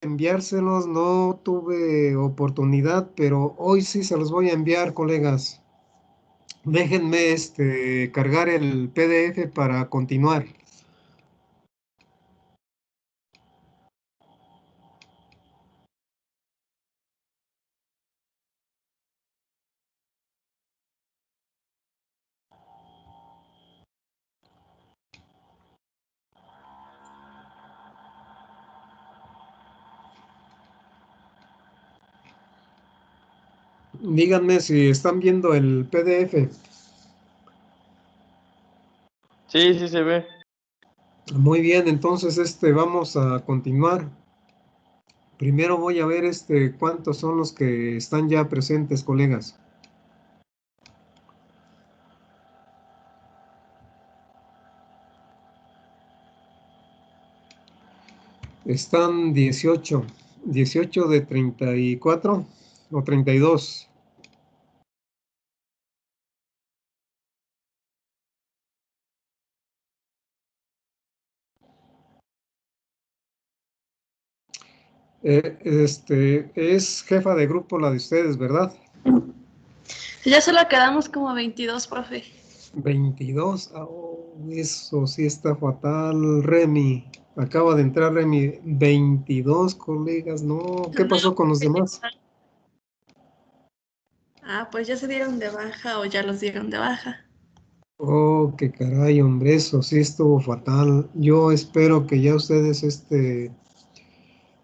enviárselos, no tuve oportunidad, pero hoy sí se los voy a enviar, colegas. Déjenme cargar el PDF para continuar. Díganme si están viendo el PDF. Sí, sí se ve. Muy bien, entonces vamos a continuar. Primero voy a ver cuántos son los que están ya presentes, colegas. Están 18 de 34 o 32. Es jefa de grupo la de ustedes, ¿verdad? Ya solo quedamos como 22, profe. 22. Oh, eso sí está fatal, Remy. Acaba de entrar Remy. 22, colegas. No, ¿qué pasó con los demás? Ah, pues ya se dieron de baja o ya los dieron de baja. Oh, qué caray, hombre, eso sí estuvo fatal. Yo espero que ya ustedes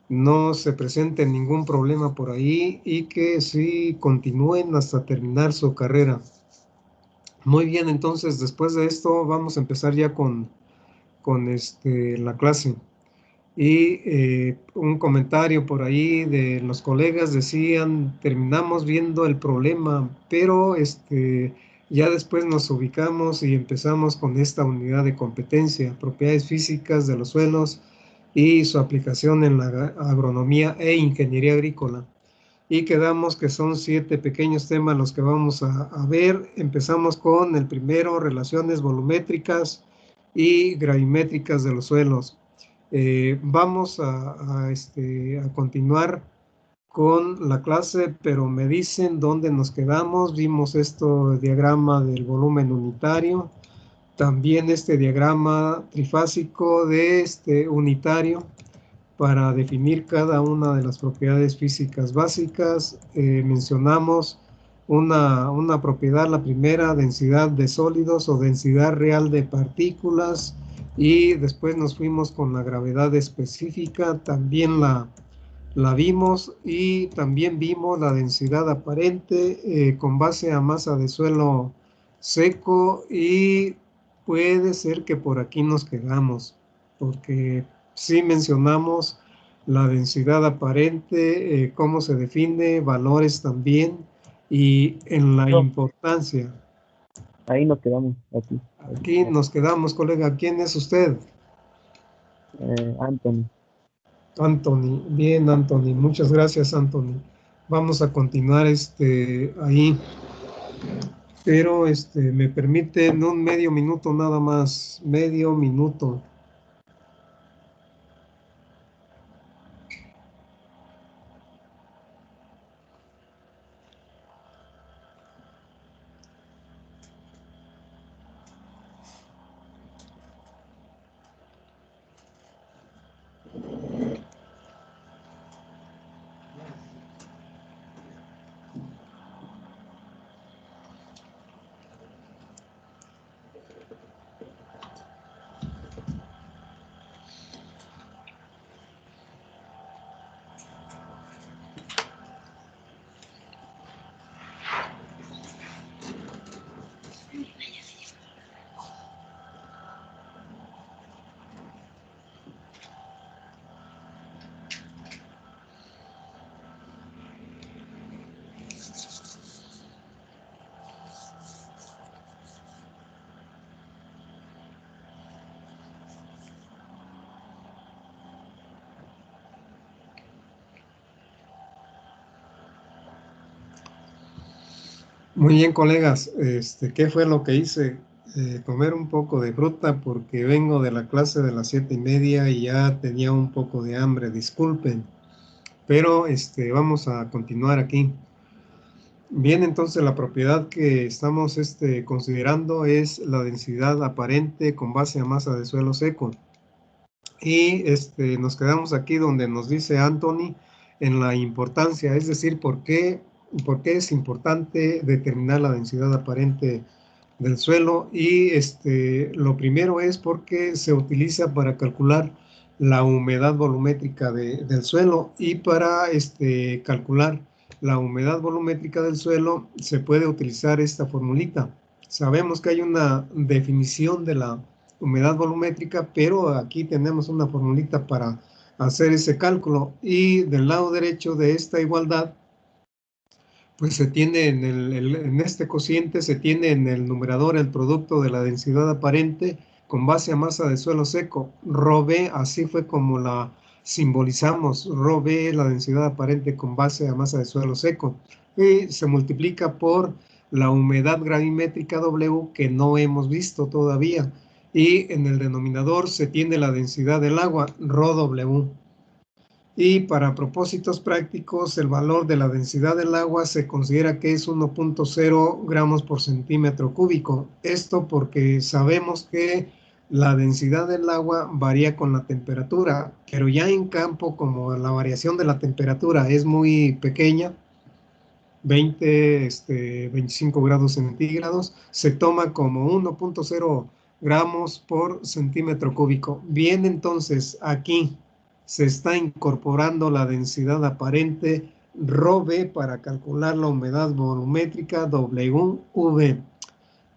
no se presente ningún problema por ahí y que sí continúen hasta terminar su carrera. Muy bien, entonces después de esto vamos a empezar ya con la clase. Y un comentario por ahí de los colegas decían, terminamos viendo el problema, pero ya después nos ubicamos y empezamos con esta unidad de competencia, propiedades físicas de los suelos y su aplicación en la agronomía e ingeniería agrícola. Y quedamos que son 7 pequeños temas los que vamos a ver. Empezamos con el primero, relaciones volumétricas y gravimétricas de los suelos. Vamos a continuar con la clase, pero me dicen dónde nos quedamos. Vimos diagrama del volumen unitario, también este diagrama trifásico de unitario para definir cada una de las propiedades físicas básicas. Mencionamos una propiedad, la primera, densidad de sólidos o densidad real de partículas, y después nos fuimos con la gravedad específica, también la vimos, y también vimos la densidad aparente con base a masa de suelo seco, y puede ser que por aquí nos quedamos, porque sí mencionamos la densidad aparente, cómo se define, valores también, y en la importancia. Ahí nos quedamos, aquí. Aquí nos quedamos, colega. ¿Quién es usted? Anthony. Anthony. Bien, Anthony. Muchas gracias, Anthony. Vamos a continuar ahí. Pero me permiten un medio minuto nada más. Medio minuto. Muy bien, colegas. ¿Qué fue lo que hice? Comer un poco de fruta porque vengo de la clase de las 7:30 y ya tenía un poco de hambre. Disculpen. pero vamos a continuar aquí. Bien, entonces la propiedad que estamos considerando es la densidad aparente con base a masa de suelo seco. Y nos quedamos aquí donde nos dice Anthony en la importancia, es decir, por qué es importante determinar la densidad aparente del suelo. Y lo primero es porque se utiliza para calcular la humedad volumétrica del suelo, y para calcular la humedad volumétrica del suelo se puede utilizar esta formulita. Sabemos que hay una definición de la humedad volumétrica, pero aquí tenemos una formulita para hacer ese cálculo. Y del lado derecho de esta igualdad, pues se tiene en este cociente, se tiene en el numerador el producto de la densidad aparente con base a masa de suelo seco, ρB, así fue como la simbolizamos. ρB es la densidad aparente con base a masa de suelo seco, y se multiplica por la humedad gravimétrica W, que no hemos visto todavía, y en el denominador se tiene la densidad del agua, ρW. Y para propósitos prácticos, el valor de la densidad del agua se considera que es 1.0 gramos por centímetro cúbico. Esto porque sabemos que la densidad del agua varía con la temperatura, pero ya en campo, como la variación de la temperatura es muy pequeña, 25 grados centígrados, se toma como 1.0 gramos por centímetro cúbico. Bien, entonces aquí se está incorporando la densidad aparente ρB para calcular la humedad volumétrica WV.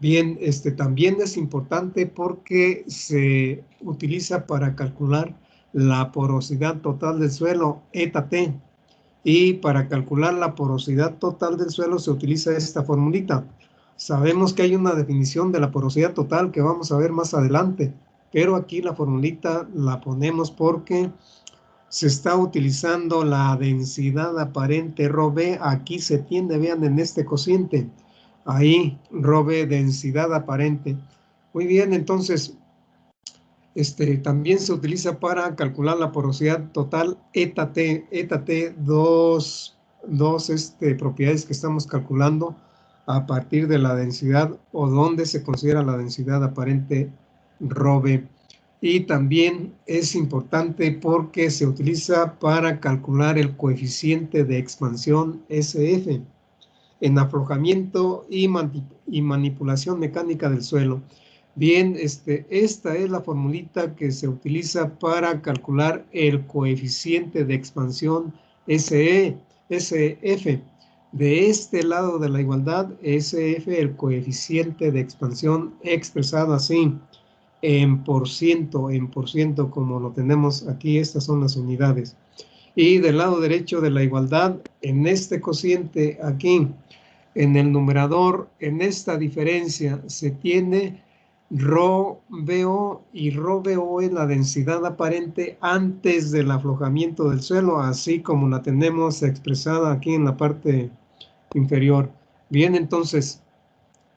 Bien, también es importante porque se utiliza para calcular la porosidad total del suelo, eta-T. Y para calcular la porosidad total del suelo se utiliza esta formulita. Sabemos que hay una definición de la porosidad total que vamos a ver más adelante, pero aquí la formulita la ponemos porque se está utilizando la densidad aparente ρB. Aquí se tiene, vean en este cociente, ahí ρB, densidad aparente. Muy bien, entonces también se utiliza para calcular la porosidad total eta-T. Eta-T, dos propiedades que estamos calculando a partir de la densidad, o donde se considera la densidad aparente ρB. Y también es importante porque se utiliza para calcular el coeficiente de expansión SF en aflojamiento y manipulación mecánica del suelo. Bien, esta es la formulita que se utiliza para calcular el coeficiente de expansión SF. De este lado de la igualdad, SF, el coeficiente de expansión expresado así, en por ciento, como lo tenemos aquí, estas son las unidades. Y del lado derecho de la igualdad, en este cociente aquí, en el numerador, en esta diferencia, se tiene ρBO, y ρBO es la densidad aparente antes del aflojamiento del suelo, así como la tenemos expresada aquí en la parte inferior. Bien, entonces,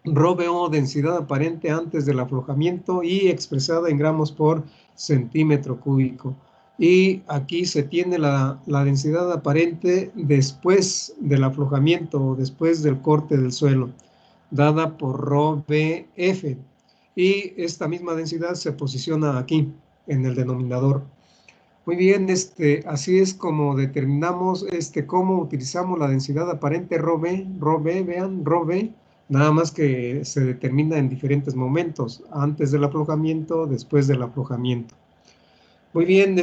ρBO, densidad aparente antes del aflojamiento y expresada en gramos por centímetro cúbico. Y aquí se tiene la densidad aparente después del aflojamiento o después del corte del suelo, dada por ρBF. Y esta misma densidad se posiciona aquí en el denominador. Muy bien, así es como determinamos, cómo utilizamos la densidad aparente ρB, vean, ρB, nada más que se determina en diferentes momentos, antes del aflojamiento, después del aflojamiento. Muy bien,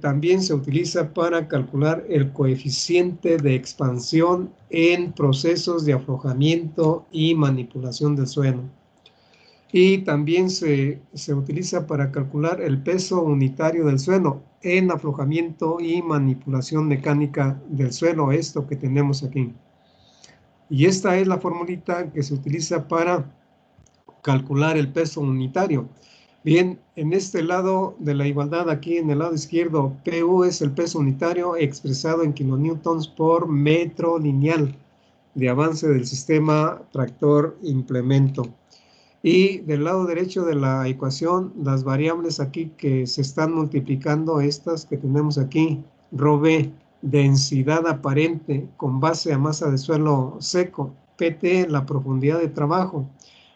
también se utiliza para calcular el coeficiente de expansión en procesos de aflojamiento y manipulación del suelo. Y también se utiliza para calcular el peso unitario del suelo en aflojamiento y manipulación mecánica del suelo, esto que tenemos aquí. Y esta es la formulita que se utiliza para calcular el peso unitario. Bien, en este lado de la igualdad, aquí en el lado izquierdo, PU es el peso unitario expresado en kilonewtons por metro lineal de avance del sistema tractor-implemento. Y del lado derecho de la ecuación, las variables aquí que se están multiplicando, estas que tenemos aquí, ρB, densidad aparente con base a masa de suelo seco, PT, la profundidad de trabajo,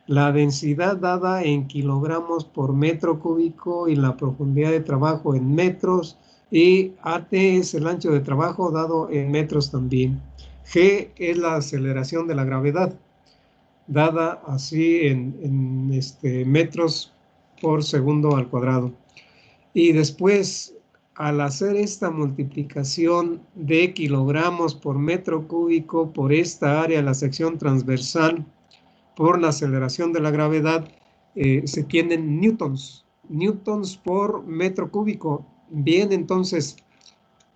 la densidad dada en kilogramos por metro cúbico y la profundidad de trabajo en metros, y AT es el ancho de trabajo dado en metros también. G es la aceleración de la gravedad, dada así en metros por segundo al cuadrado. Y después, al hacer esta multiplicación de kilogramos por metro cúbico por esta área, la sección transversal, por la aceleración de la gravedad, se tienen newtons por metro cúbico. Bien, entonces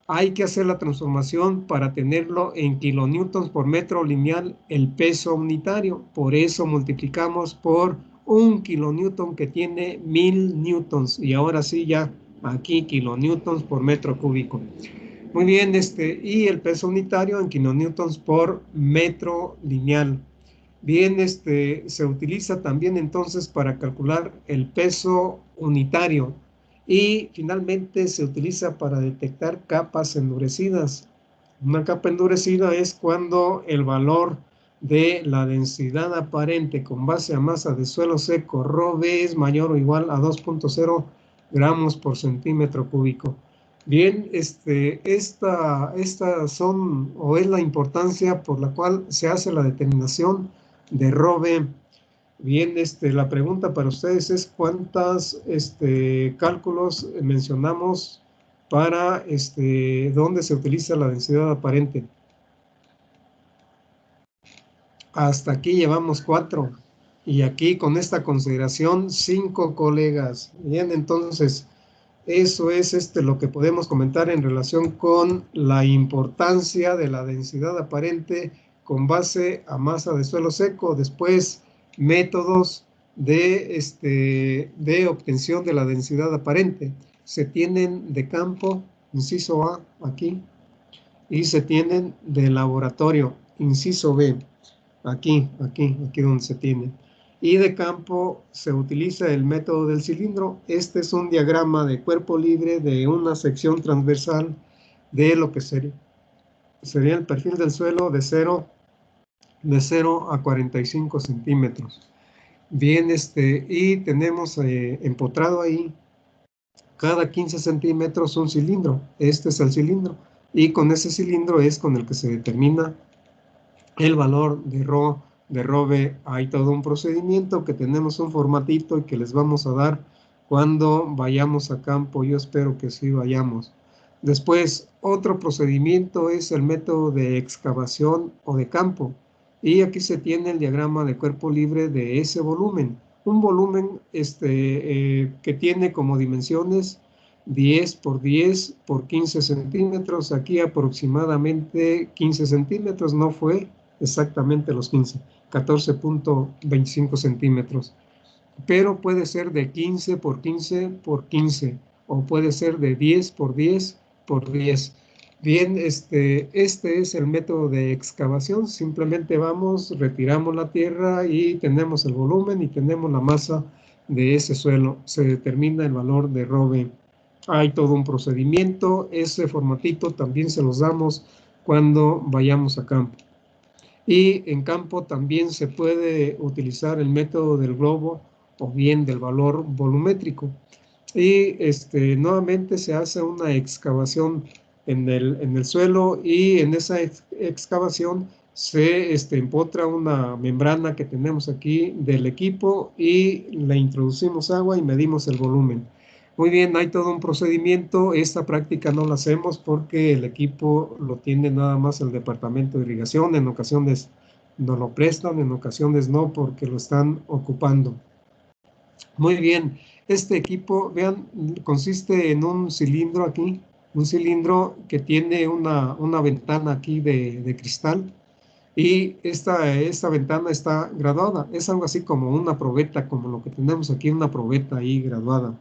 hay que hacer la transformación para tenerlo en kilonewtons por metro lineal el peso unitario. Por eso multiplicamos por 1 kilonewton que tiene 1000 newtons. Y ahora sí ya aquí kilonewtons por metro cúbico. Muy bien, y el peso unitario en kilonewtons por metro lineal. Bien, se utiliza también entonces para calcular el peso unitario. Y finalmente se utiliza para detectar capas endurecidas. Una capa endurecida es cuando el valor de la densidad aparente con base a masa de suelo seco ρB es mayor o igual a 2.0 gramos por centímetro cúbico. Bien, esta son o es la importancia por la cual se hace la determinación de ρB. Bien, la pregunta para ustedes es cuántos cálculos mencionamos para dónde se utiliza la densidad aparente. Hasta aquí llevamos 4 y aquí con esta consideración 5 colegas. Bien, entonces eso es lo que podemos comentar en relación con la importancia de la densidad aparente con base a masa de suelo seco. Después, métodos de obtención de la densidad aparente. Se tienen de campo, inciso A, aquí, y se tienen de laboratorio, inciso B, aquí donde se tiene. Y de campo se utiliza el método del cilindro. Este es un diagrama de cuerpo libre de una sección transversal de lo que sería el perfil del suelo de 0 a 45 centímetros. Bien, y tenemos empotrado ahí cada 15 centímetros un cilindro. Este es el cilindro. Y con ese cilindro es con el que se determina el valor de ρB. Hay todo un procedimiento que tenemos un formatito y que les vamos a dar cuando vayamos a campo. Yo espero que sí vayamos. Después, otro procedimiento es el método de excavación o de campo. Y aquí se tiene el diagrama de cuerpo libre de ese volumen. Un volumen que tiene como dimensiones 10 por 10 por 15 centímetros. Aquí aproximadamente 15 centímetros, no fue exactamente los 15, 14.25 centímetros. Pero puede ser de 15 por 15 por 15 o puede ser de 10 por 10 por 10. Bien, este es el método de excavación. Simplemente vamos, retiramos la tierra y tenemos el volumen y tenemos la masa de ese suelo. Se determina el valor de ρB. Hay todo un procedimiento. Ese formatito también se los damos cuando vayamos a campo. Y en campo también se puede utilizar el método del globo o bien del valor volumétrico. Y nuevamente se hace una excavación en el suelo y en esa excavación se empotra una membrana que tenemos aquí del equipo y le introducimos agua y medimos el volumen. Muy bien, hay todo un procedimiento. Esta práctica no la hacemos porque el equipo lo tiene nada más el departamento de irrigación. En ocasiones nos lo prestan, en ocasiones no, porque lo están ocupando. Muy bien, este equipo, vean, consiste en un cilindro aquí, un cilindro que tiene una ventana aquí de cristal. Y esta ventana está graduada. Es algo así como una probeta, como lo que tenemos aquí, una probeta ahí graduada.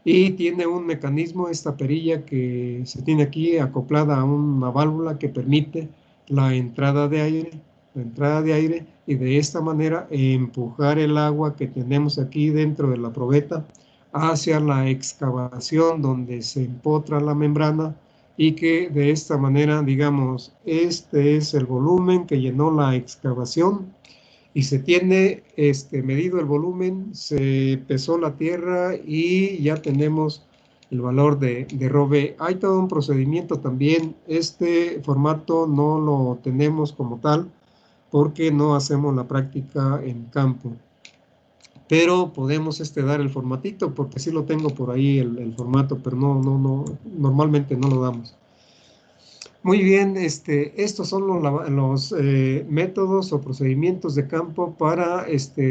Y tiene un mecanismo, esta perilla que se tiene aquí acoplada a una válvula que permite la entrada de aire, y de esta manera empujar el agua que tenemos aquí dentro de la probeta hacia la excavación donde se empotra la membrana y que de esta manera, digamos, este es el volumen que llenó la excavación y se tiene medido el volumen, se pesó la tierra y ya tenemos el valor de ROV. Hay todo un procedimiento también. Este formato no lo tenemos como tal porque no hacemos la práctica en campo. Pero podemos dar el formatito porque sí lo tengo por ahí el formato, pero no, normalmente no lo damos. Muy bien, estos son los métodos o procedimientos de campo para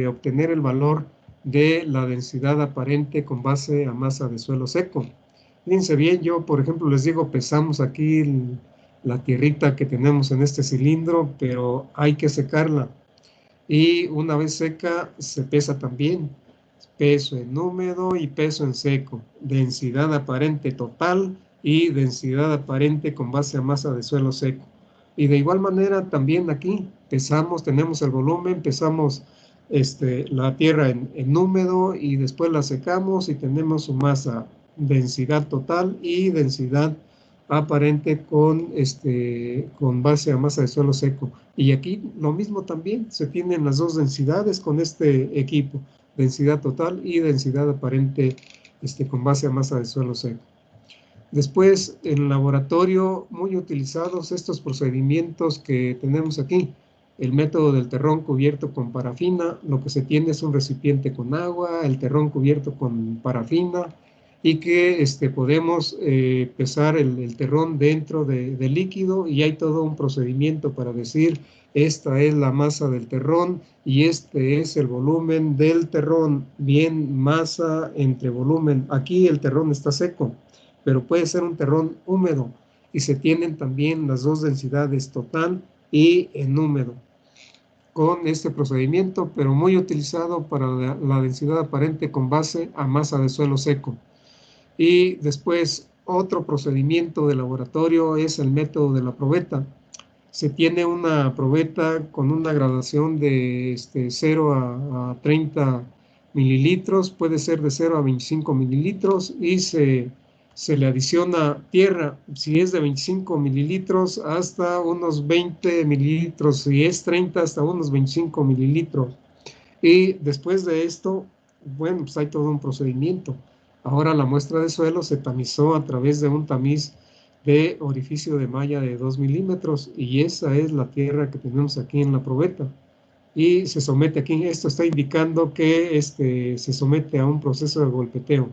obtener el valor de la densidad aparente con base a masa de suelo seco. Fíjense bien, yo por ejemplo les digo, pesamos aquí la tierrita que tenemos en este cilindro, pero hay que secarla. Y una vez seca se pesa también. Peso en húmedo y peso en seco. Densidad aparente total y densidad aparente con base a masa de suelo seco. Y de igual manera también aquí pesamos, tenemos el volumen, pesamos la tierra en húmedo y después la secamos y tenemos su masa, densidad total y densidad aparente con base a masa de suelo seco. Y aquí lo mismo también, se tienen las dos densidades con este equipo, densidad total y densidad aparente con base a masa de suelo seco. Después, en laboratorio, muy utilizados estos procedimientos que tenemos aquí. El método del terrón cubierto con parafina, lo que se tiene es un recipiente con agua, el terrón cubierto con parafina, y que podemos pesar el terrón dentro del líquido, y hay todo un procedimiento para decir, esta es la masa del terrón, y este es el volumen del terrón. Bien, masa entre volumen. Aquí el terrón está seco, pero puede ser un terrón húmedo y se tienen también las dos densidades total y en húmedo con este procedimiento, pero muy utilizado para la densidad aparente con base a masa de suelo seco. Y después otro procedimiento de laboratorio es el método de la probeta. Se tiene una probeta con una gradación de 0 a 30 mililitros, puede ser de 0 a 25 mililitros y se le adiciona tierra, si es de 25 mililitros hasta unos 20 mililitros, si es 30 hasta unos 25 mililitros. Y después de esto, bueno, pues hay todo un procedimiento. Ahora la muestra de suelo se tamizó a través de un tamiz de orificio de malla de 2 milímetros y esa es la tierra que tenemos aquí en la probeta. Y se somete aquí, esto está indicando que se somete a un proceso de golpeteo.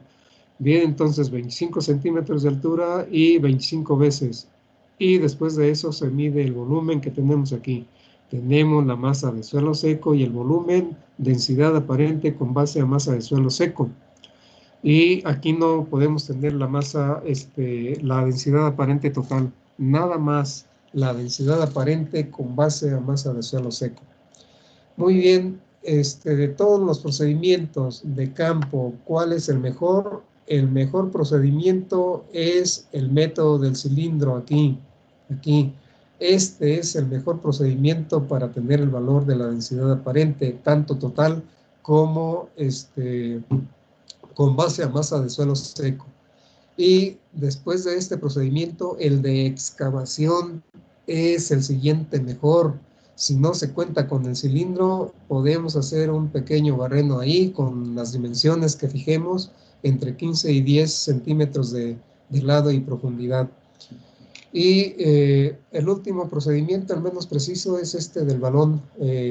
Bien, entonces 25 centímetros de altura y 25 veces. Y después de eso se mide el volumen que tenemos aquí. Tenemos la masa de suelo seco y el volumen, densidad aparente con base a masa de suelo seco. Y aquí no podemos tener la masa, la densidad aparente total, nada más la densidad aparente con base a masa de suelo seco. Muy bien, de todos los procedimientos de campo, ¿cuál es el mejor? El mejor procedimiento es el método del cilindro aquí. Este es el mejor procedimiento para tener el valor de la densidad aparente, tanto total como con base a masa de suelo seco. Y después de este procedimiento, el de excavación es el siguiente mejor. Si no se cuenta con el cilindro, podemos hacer un pequeño barreno ahí con las dimensiones que fijemos, entre 15 y 10 centímetros de lado y profundidad. Y el último procedimiento, el menos preciso, es este del balón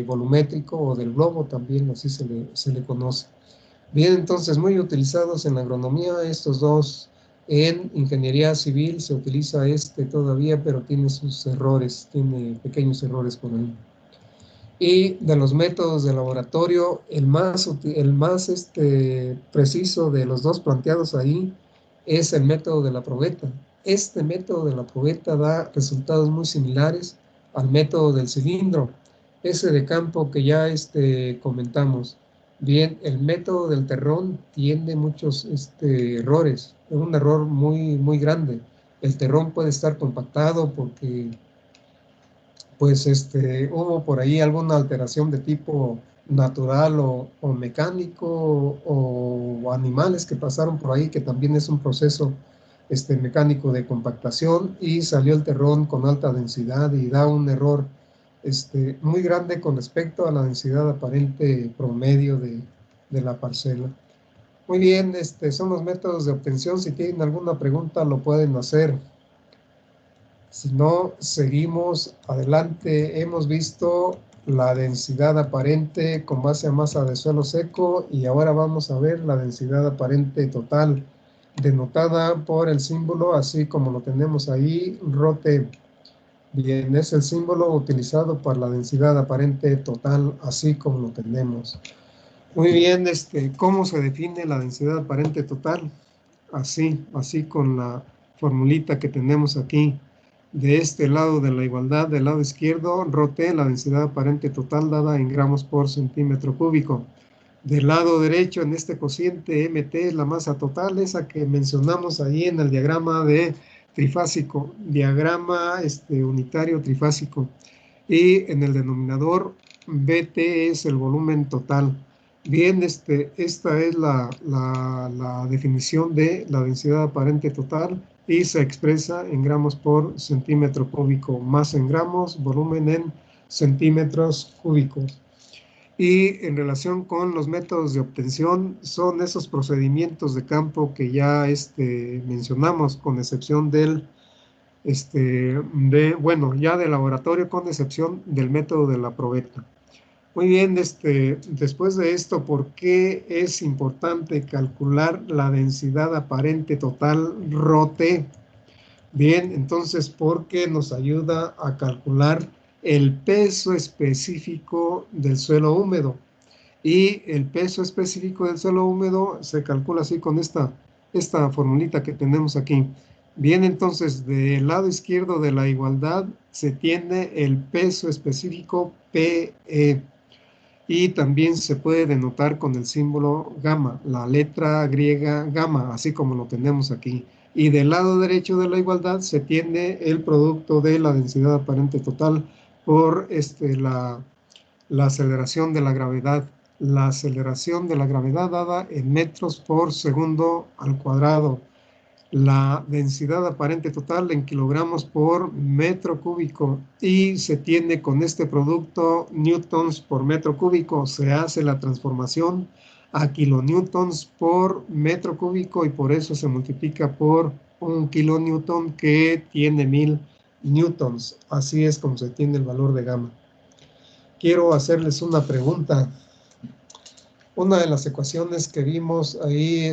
volumétrico o del globo, también así se le conoce. Bien, entonces muy utilizados en la agronomía estos dos. En ingeniería civil se utiliza todavía, pero tiene sus errores, tiene pequeños errores por ahí. Y de los métodos de laboratorio, el más preciso de los dos planteados ahí es el método de la probeta. Este método de la probeta da resultados muy similares al método del cilindro, ese de campo que ya comentamos. Bien, el método del terrón tiene muchos errores, es un error muy grande. El terrón puede estar compactado porque pues hubo por ahí alguna alteración de tipo natural o mecánico o animales que pasaron por ahí, que también es un proceso mecánico de compactación y salió el terrón con alta densidad y da un error muy grande con respecto a la densidad aparente promedio de la parcela. Muy bien, son los métodos de obtención. Si tienen alguna pregunta lo pueden hacer. Si no, seguimos adelante. Hemos visto la densidad aparente con base a masa de suelo seco y ahora vamos a ver la densidad aparente total, denotada por el símbolo, así como lo tenemos ahí, ROT. Bien, es el símbolo utilizado para la densidad aparente total, así como lo tenemos. Muy bien, ¿cómo se define la densidad aparente total? Así con la formulita que tenemos aquí. De este lado de la igualdad, del lado izquierdo, ROT, la densidad aparente total dada en gramos por centímetro cúbico. Del lado derecho, en este cociente MT, es la masa total, esa que mencionamos ahí en el diagrama de trifásico, diagrama unitario trifásico. Y en el denominador, BT es el volumen total. Bien, esta es la definición de la densidad aparente total y se expresa en gramos por centímetro cúbico, masa en gramos, volumen en centímetros cúbicos. Y en relación con los métodos de obtención, son esos procedimientos de campo que ya mencionamos, con excepción del, ya de laboratorio, con excepción del método de la probeta. Muy bien, después de esto, ¿por qué es importante calcular la densidad aparente total ROT? Bien, entonces, porque nos ayuda a calcular el peso específico del suelo húmedo. Y el peso específico del suelo húmedo se calcula así con esta formulita que tenemos aquí. Bien, entonces, del lado izquierdo de la igualdad se tiene el peso específico PE. Y también se puede denotar con el símbolo gamma, la letra griega gamma, así como lo tenemos aquí. Y del lado derecho de la igualdad se tiene el producto de la densidad aparente total por la aceleración de la gravedad. La aceleración de la gravedad dada en metros por segundo al cuadrado. La densidad aparente total en kilogramos por metro cúbico y se tiene con este producto newtons por metro cúbico. Se hace la transformación a kilonewtons por metro cúbico y por eso se multiplica por un kilonewton que tiene 1000 newtons. Así es como se tiene el valor de gamma. Quiero hacerles una pregunta. Una de las ecuaciones que vimos ahí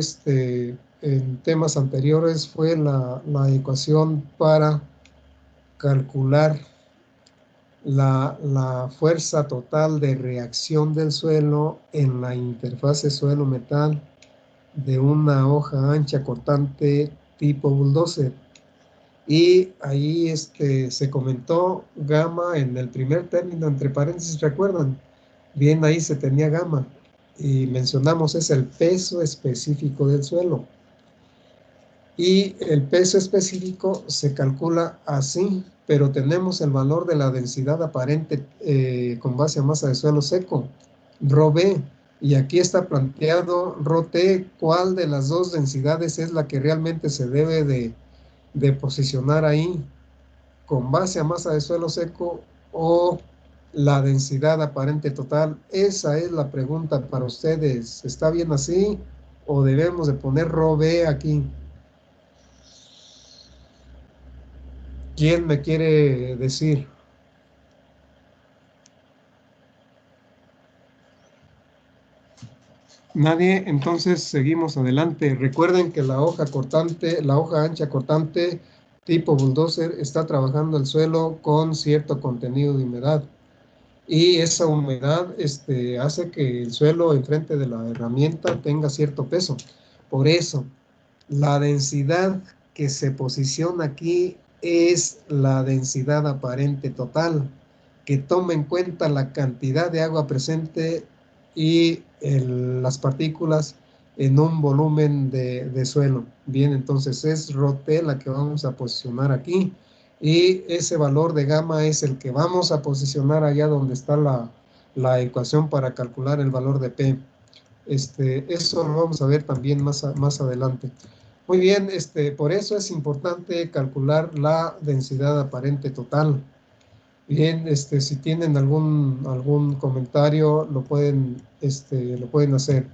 en temas anteriores fue la ecuación para calcular la fuerza total de reacción del suelo en la interfase suelo-metal de una hoja ancha cortante tipo bulldozer. Y ahí se comentó gamma en el primer término, entre paréntesis, ¿recuerdan? Bien, ahí se tenía gamma. Y mencionamos es el peso específico del suelo. Y el peso específico se calcula así, pero tenemos el valor de la densidad aparente con base a masa de suelo seco, ρB. Y aquí está planteado ρT, cuál de las dos densidades es la que realmente se debe de posicionar ahí, con base a masa de suelo seco o la densidad aparente total. Esa es la pregunta para ustedes. ¿Está bien así o debemos de poner ρB aquí? ¿Quién me quiere decir? Nadie, entonces seguimos adelante. Recuerden que la hoja cortante, la hoja ancha cortante tipo bulldozer está trabajando el suelo con cierto contenido de humedad. Y esa humedad hace que el suelo enfrente de la herramienta tenga cierto peso. Por eso, la densidad que se posiciona aquí es la densidad aparente total, que toma en cuenta la cantidad de agua presente y las partículas en un volumen de suelo. Bien, entonces es ρT la que vamos a posicionar aquí. Y ese valor de gamma es el que vamos a posicionar allá donde está la ecuación para calcular el valor de P. Eso lo vamos a ver también más adelante. Muy bien, por eso es importante calcular la densidad aparente total. Bien, si tienen algún comentario, lo pueden hacer.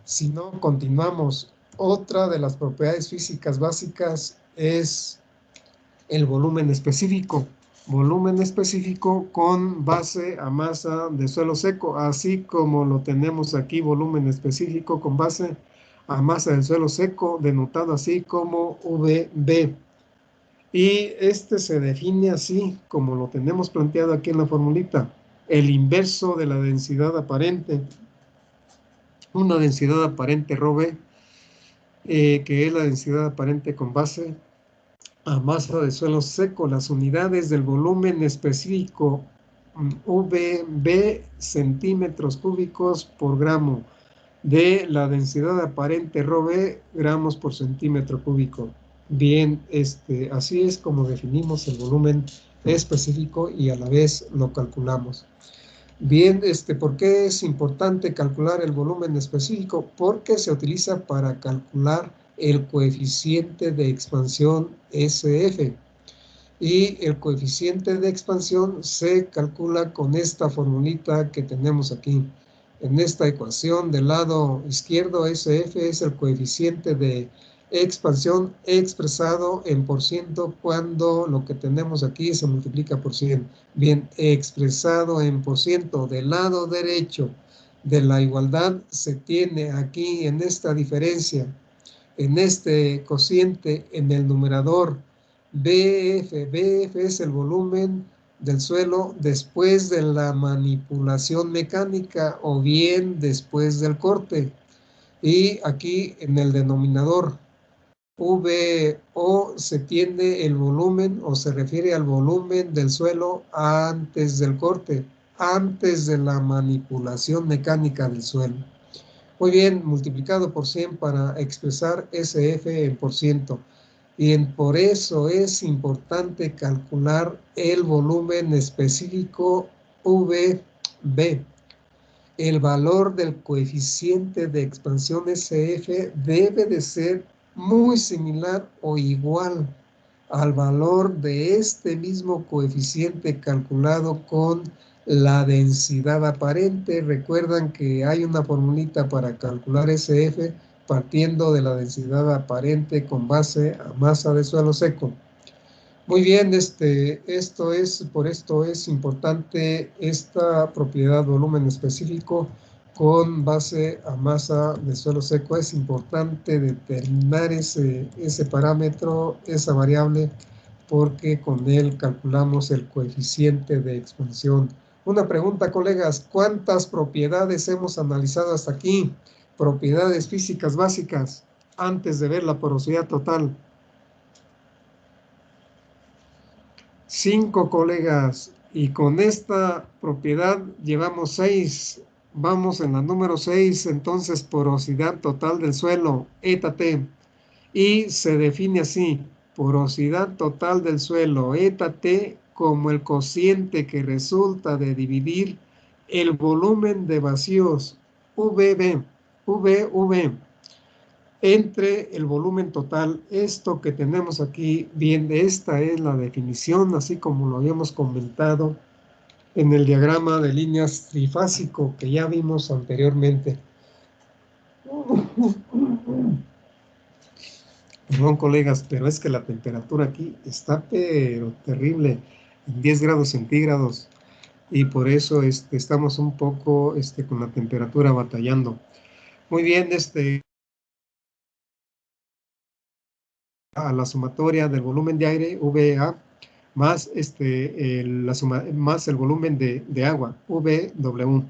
Si no, continuamos. Otra de las propiedades físicas básicas es el volumen específico. Volumen específico con base a masa de suelo seco, así como lo tenemos aquí, volumen específico con base a masa del suelo seco, denotado así como VB. Y se define así como lo tenemos planteado aquí en la formulita, el inverso de la densidad aparente. Una densidad aparente ρB, que es la densidad aparente con base a masa de suelo seco. Las unidades del volumen específico VB, centímetros cúbicos por gramo, de la densidad aparente ρB, gramos por centímetro cúbico. Bien, así es como definimos el volumen específico y a la vez lo calculamos. Bien, ¿por qué es importante calcular el volumen específico? Porque se utiliza para calcular el coeficiente de expansión SF. Y el coeficiente de expansión se calcula con esta formulita que tenemos aquí. En esta ecuación del lado izquierdo, SF es el coeficiente de expansión expresado en por ciento cuando lo que tenemos aquí se multiplica por 100. Bien, expresado en por ciento del lado derecho de la igualdad se tiene aquí en esta diferencia, en este cociente, en el numerador, BF es el volumen del suelo después de la manipulación mecánica o bien después del corte. Y aquí en el denominador, VO se tiene el volumen o se refiere al volumen del suelo antes del corte, antes de la manipulación mecánica del suelo. Muy bien, multiplicado por 100 para expresar SF en por ciento. Y por eso es importante calcular el volumen específico VB. El valor del coeficiente de expansión SF debe de ser muy similar o igual al valor de este mismo coeficiente calculado con la densidad aparente. Recuerdan que hay una formulita para calcular SF partiendo de la densidad aparente con base a masa de suelo seco. Muy bien, por esto es importante esta propiedad volumen específico con base a masa de suelo seco. Es importante determinar ese parámetro, esa variable, porque con él calculamos el coeficiente de expansión. Una pregunta, colegas, ¿cuántas propiedades hemos analizado hasta aquí? Propiedades físicas básicas, antes de ver la porosidad total. 5, colegas, y con esta propiedad llevamos 6. Vamos en la número 6, entonces porosidad total del suelo, eta T, y se define así: porosidad total del suelo, eta T, como el cociente que resulta de dividir el volumen de vacíos, VV, entre el volumen total. Esto que tenemos aquí, bien, esta es la definición, así como lo habíamos comentado en el diagrama de líneas trifásico que ya vimos anteriormente. Perdón, colegas, pero es que la temperatura aquí está pero terrible, en 10 grados centígrados, y por eso estamos un poco con la temperatura batallando. Muy bien, a la sumatoria del volumen de aire, VA, más, más el volumen de agua, VW.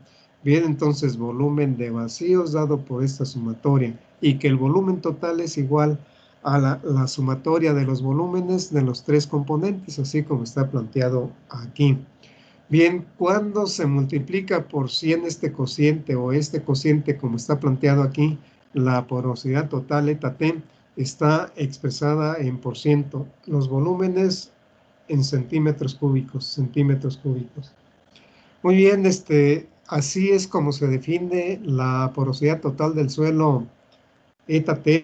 Bien, entonces volumen de vacíos dado por esta sumatoria, y que el volumen total es igual a la sumatoria de los volúmenes de los tres componentes, así como está planteado aquí. Bien, cuando se multiplica por 100 este cociente o este cociente como está planteado aquí, la porosidad total eta T está expresada en por ciento, los volúmenes en centímetros cúbicos, Muy bien, así es como se define la porosidad total del suelo eta T,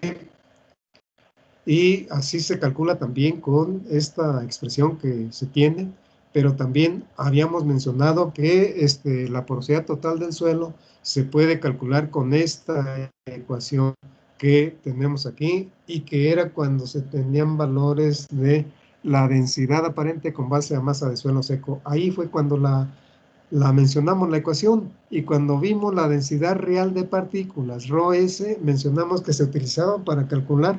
y así se calcula también con esta expresión que se tiene, pero también habíamos mencionado que la porosidad total del suelo se puede calcular con esta ecuación que tenemos aquí y que era cuando se tenían valores de la densidad aparente con base a masa de suelo seco. Ahí fue cuando la mencionamos la ecuación, y cuando vimos la densidad real de partículas, ρS, mencionamos que se utilizaba para calcular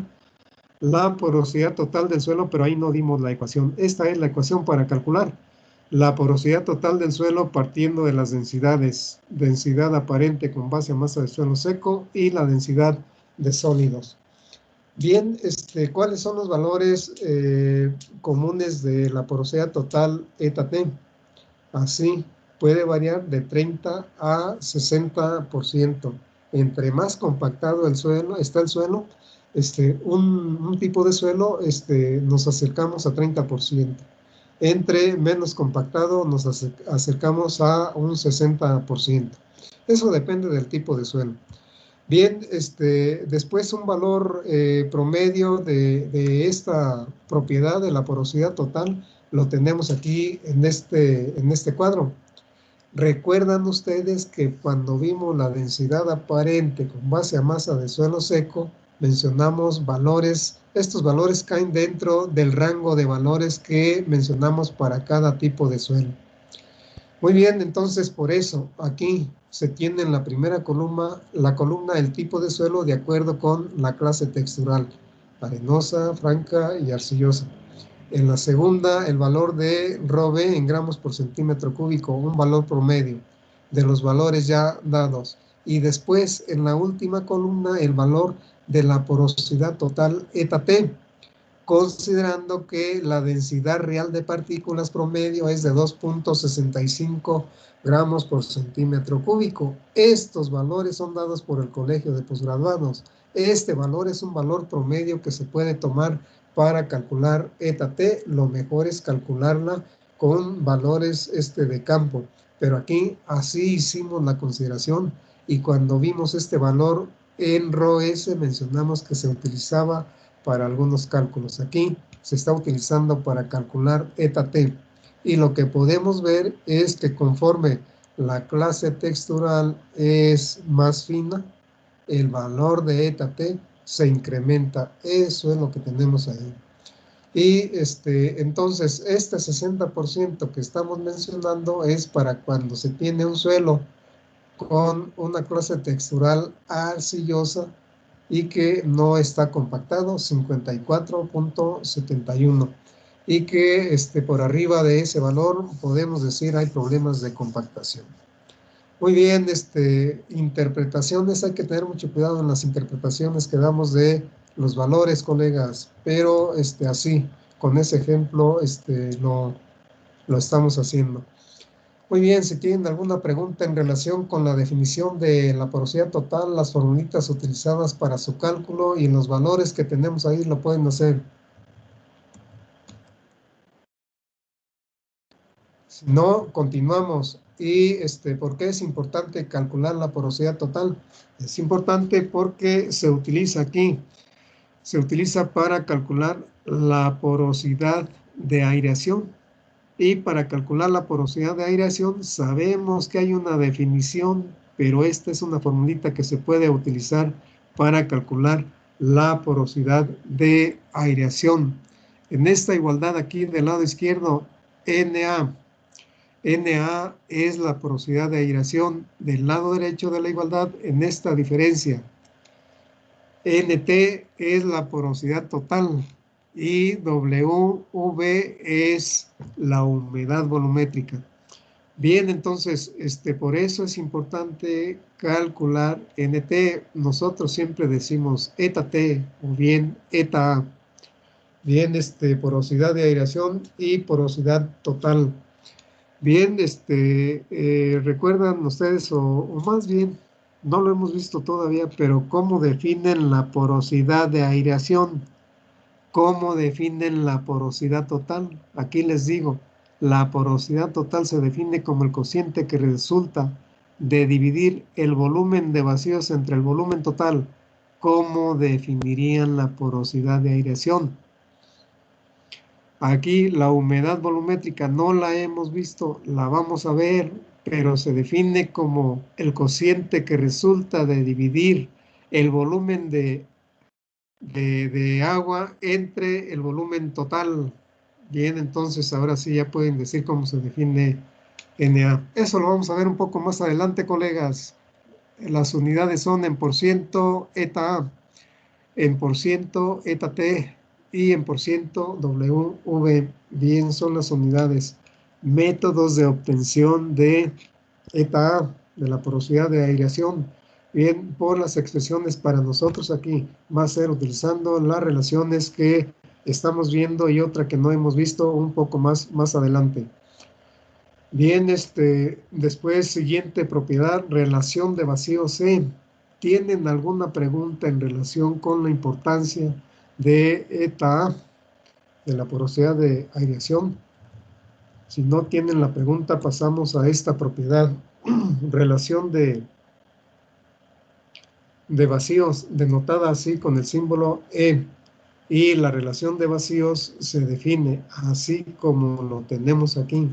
la porosidad total del suelo, pero ahí no dimos la ecuación. Esta es la ecuación para calcular la porosidad total del suelo partiendo de las densidades, densidad aparente con base a masa de suelo seco y la densidad de sólidos. Bien, ¿cuáles son los valores comunes de la porosidad total eta T? Así, puede variar de 30 a 60%. Entre más compactado está el suelo, un tipo de suelo, nos acercamos a 30%. Entre menos compactado nos acercamos a un 60%. Eso depende del tipo de suelo. Bien, después un valor promedio de esta propiedad de la porosidad total lo tenemos aquí en este cuadro. ¿Recuerdan ustedes que cuando vimos la densidad aparente con base a masa de suelo seco, mencionamos valores? Estos valores caen dentro del rango de valores que mencionamos para cada tipo de suelo. Muy bien, entonces por eso aquí se tiene en la primera columna el tipo de suelo de acuerdo con la clase textural, arenosa, franca y arcillosa. En la segunda, el valor de ρB en gramos por centímetro cúbico, un valor promedio de los valores ya dados. Y después, en la última columna, el valor de la porosidad total eta T, considerando que la densidad real de partículas promedio es de 2.65 gramos por centímetro cúbico. Estos valores son dados por el Colegio de Posgraduados. Este valor es un valor promedio que se puede tomar para calcular eta T. Lo mejor es calcularla con valores de campo. Pero aquí así hicimos la consideración, y cuando vimos este valor en ρS mencionamos que se utilizaba para algunos cálculos. Aquí se está utilizando para calcular eta T. Y lo que podemos ver es que conforme la clase textural es más fina, el valor de eta T se incrementa. Eso es lo que tenemos ahí. Y entonces este 60% que estamos mencionando es para cuando se tiene un suelo con una clase textural arcillosa y que no está compactado, 54.71, y que por arriba de ese valor podemos decir hay problemas de compactación. Muy bien, interpretaciones, hay que tener mucho cuidado en las interpretaciones que damos de los valores, colegas, pero así, con ese ejemplo, lo estamos haciendo. Muy bien, si tienen alguna pregunta en relación con la definición de la porosidad total, las formulitas utilizadas para su cálculo y los valores que tenemos ahí, lo pueden hacer. Si no, continuamos. ¿Y por qué es importante calcular la porosidad total? Es importante porque se utiliza aquí, se utiliza para calcular la porosidad de aireación. Y para calcular la porosidad de aireación sabemos que hay una definición, pero esta es una formulita que se puede utilizar para calcular la porosidad de aireación. En esta igualdad aquí del lado izquierdo, Na es la porosidad de aireación. Del lado derecho de la igualdad, en esta diferencia, Nt es la porosidad total y WV es la humedad volumétrica. Bien, entonces, por eso es importante calcular Nt. Nosotros siempre decimos eta T o bien eta A. Bien, porosidad de aireación y porosidad total. Bien, recuerdan ustedes, o más bien, no lo hemos visto todavía, pero ¿cómo definen la porosidad de aireación? ¿Cómo definen la porosidad total? Aquí les digo, la porosidad total se define como el cociente que resulta de dividir el volumen de vacíos entre el volumen total. ¿cómo definirían la porosidad de aireación? Aquí la humedad volumétrica no la hemos visto, la vamos a ver, pero se define como el cociente que resulta de dividir el volumen de agua entre el volumen total. Bien, entonces ahora sí ya pueden decir cómo se define Na. Eso lo vamos a ver un poco más adelante, colegas. Las unidades son en por ciento eta A, en por ciento eta T y en por ciento WV. Bien, son las unidades. Métodos de obtención de eta A, de la porosidad de aireación. Bien, por las expresiones para nosotros aquí va a ser utilizando las relaciones que estamos viendo y otra que no hemos visto un poco más adelante. Bien, después siguiente propiedad, relación de vacío C. ¿Tienen alguna pregunta en relación con la importancia de eta A, de la porosidad de aireación? Si no tienen la pregunta, pasamos a esta propiedad, relación de vacíos, denotada así con el símbolo E. Y la relación de vacíos se define así como lo tenemos aquí,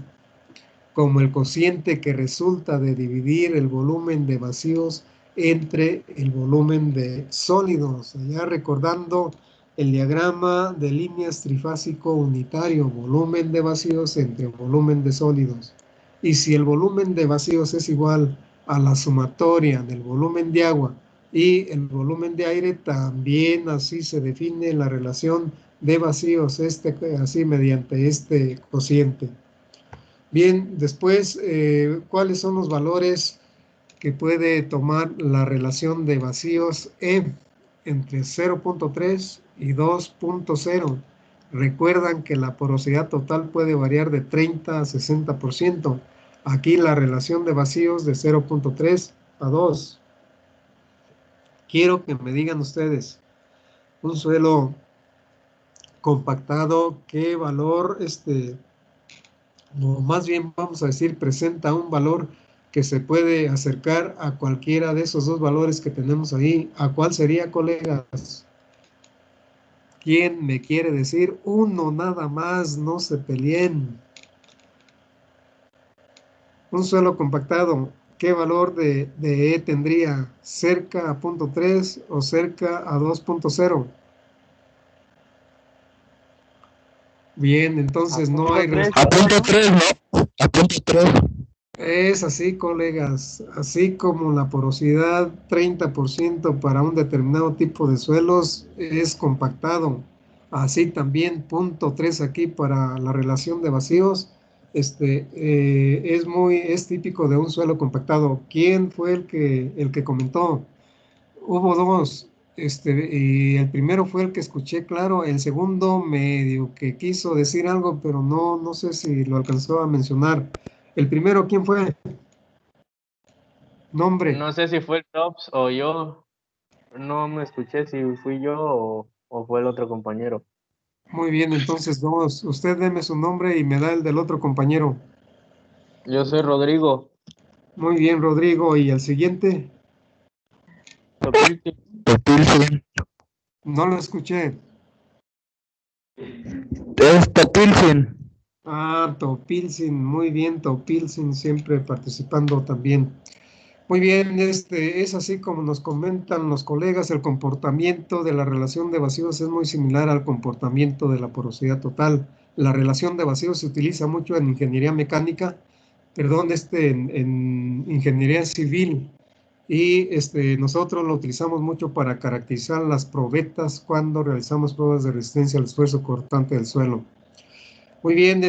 como el cociente que resulta de dividir el volumen de vacíos entre el volumen de sólidos. Allá recordando el diagrama de líneas trifásico unitario, volumen de vacíos entre volumen de sólidos. Y si el volumen de vacíos es igual a la sumatoria del volumen de agua y el volumen de aire, también así se define la relación de vacíos, así mediante este cociente. Bien, después, ¿cuáles son los valores que puede tomar la relación de vacíos E entre 0.3 y 2.0? Recuerdan que la porosidad total puede variar de 30 a 60%. Aquí la relación de vacíos de 0.3 a 2. Quiero que me digan ustedes, un suelo compactado, ¿qué valor, o más bien vamos a decir, presenta un valor que se puede acercar a cualquiera de esos dos valores que tenemos ahí? ¿A cuál sería, colegas? ¿Quién me quiere decir? Uno nada más, no se peleen. Un suelo compactado, ¿qué valor de E tendría? ¿Cerca a 0.3 o cerca a 2.0? Bien, entonces no hay respuesta. A punto 3, ¿no? A punto 3. Es así, colegas, así como la porosidad 30% para un determinado tipo de suelos es compactado, así también 0.3 aquí para la relación de vacíos, es típico de un suelo compactado. ¿Quién fue el que comentó? Hubo dos, y el primero fue el que escuché claro, el segundo medio que quiso decir algo, pero no sé si lo alcanzó a mencionar. El primero, ¿quién fue? Nombre. No sé si fue el Tops o yo. No me escuché si fui yo o fue el otro compañero. Muy bien, entonces vamos, usted deme su nombre y me da el del otro compañero. Yo soy Rodrigo. Muy bien, Rodrigo. ¿Y el siguiente? Topilti. No lo escuché. Es Topilfin. Ah, Topilsin, muy bien, Topilsin siempre participando también. Muy bien, es así como nos comentan los colegas, el comportamiento de la relación de vacíos es muy similar al comportamiento de la porosidad total. La relación de vacíos se utiliza mucho en ingeniería mecánica, perdón, en ingeniería civil, y nosotros lo utilizamos mucho para caracterizar las probetas cuando realizamos pruebas de resistencia al esfuerzo cortante del suelo. Muy bien,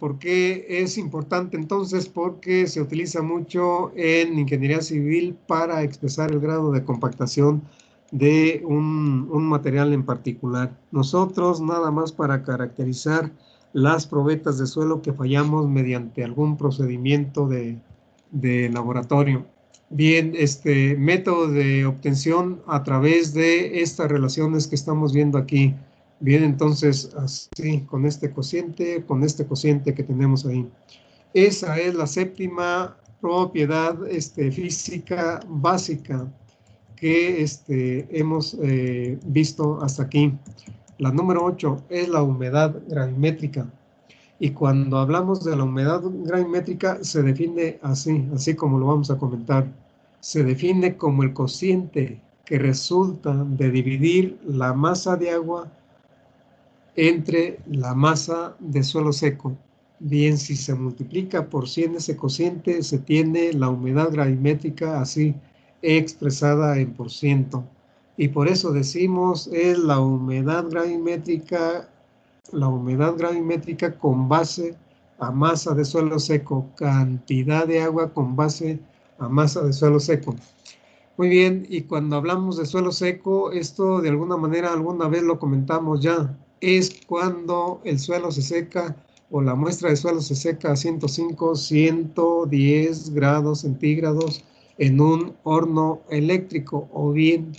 ¿por qué es importante entonces? Porque se utiliza mucho en ingeniería civil para expresar el grado de compactación de un material en particular. Nosotros nada más para caracterizar las probetas de suelo que fallamos mediante algún procedimiento de laboratorio. Bien, método de obtención a través de estas relaciones que estamos viendo aquí. Bien, entonces, así, con este cociente que tenemos ahí. Esa es la séptima propiedad física básica. que hemos visto hasta aquí. La número 8 es la humedad gravimétrica. Y cuando hablamos de la humedad gravimétrica se define así como lo vamos a comentar. Se define como el cociente que resulta de dividir la masa de agua entre la masa de suelo seco. Bien, si se multiplica por 100 ese cociente, se tiene la humedad gravimétrica así expresada en por ciento. Y por eso decimos es la humedad gravimétrica con base a masa de suelo seco, cantidad de agua con base a masa de suelo seco. Muy bien, y cuando hablamos de suelo seco, esto de alguna manera alguna vez lo comentamos ya, es cuando el suelo se seca o la muestra de suelo se seca a 105, 110 grados centígrados en un horno eléctrico, o bien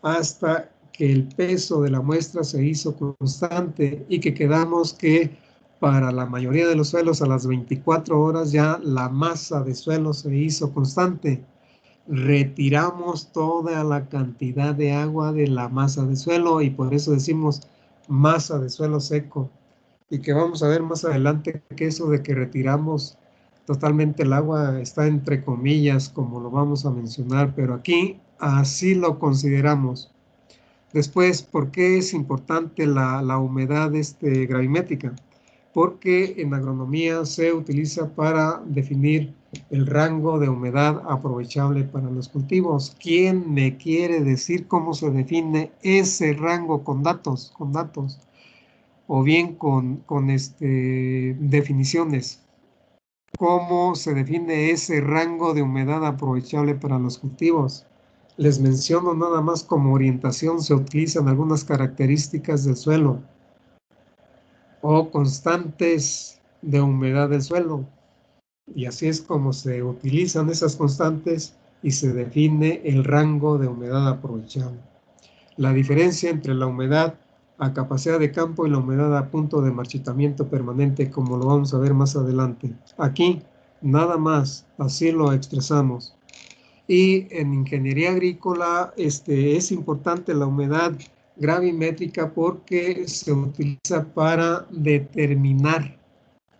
hasta que el peso de la muestra se hizo constante y que quedamos que para la mayoría de los suelos a las 24 horas ya la masa de suelo se hizo constante. Retiramos toda la cantidad de agua de la masa de suelo y por eso decimos masa de suelo seco. Y que vamos a ver más adelante que eso de que retiramos totalmente el agua está entre comillas, como lo vamos a mencionar, pero aquí así lo consideramos. Después, ¿por qué es importante la humedad gravimétrica? Porque en agronomía se utiliza para definir el rango de humedad aprovechable para los cultivos. ¿Quién me quiere decir cómo se define ese rango con datos? O bien con definiciones. ¿Cómo se define ese rango de humedad aprovechable para los cultivos? Les menciono nada más como orientación, se utilizan algunas características del suelo o constantes de humedad del suelo. Y así es como se utilizan esas constantes y se define el rango de humedad aprovechable. La diferencia entre la humedad a capacidad de campo y la humedad a punto de marchitamiento permanente, como lo vamos a ver más adelante. Aquí, nada más, así lo expresamos. Y en ingeniería agrícola es importante la humedad gravimétrica porque se utiliza para determinar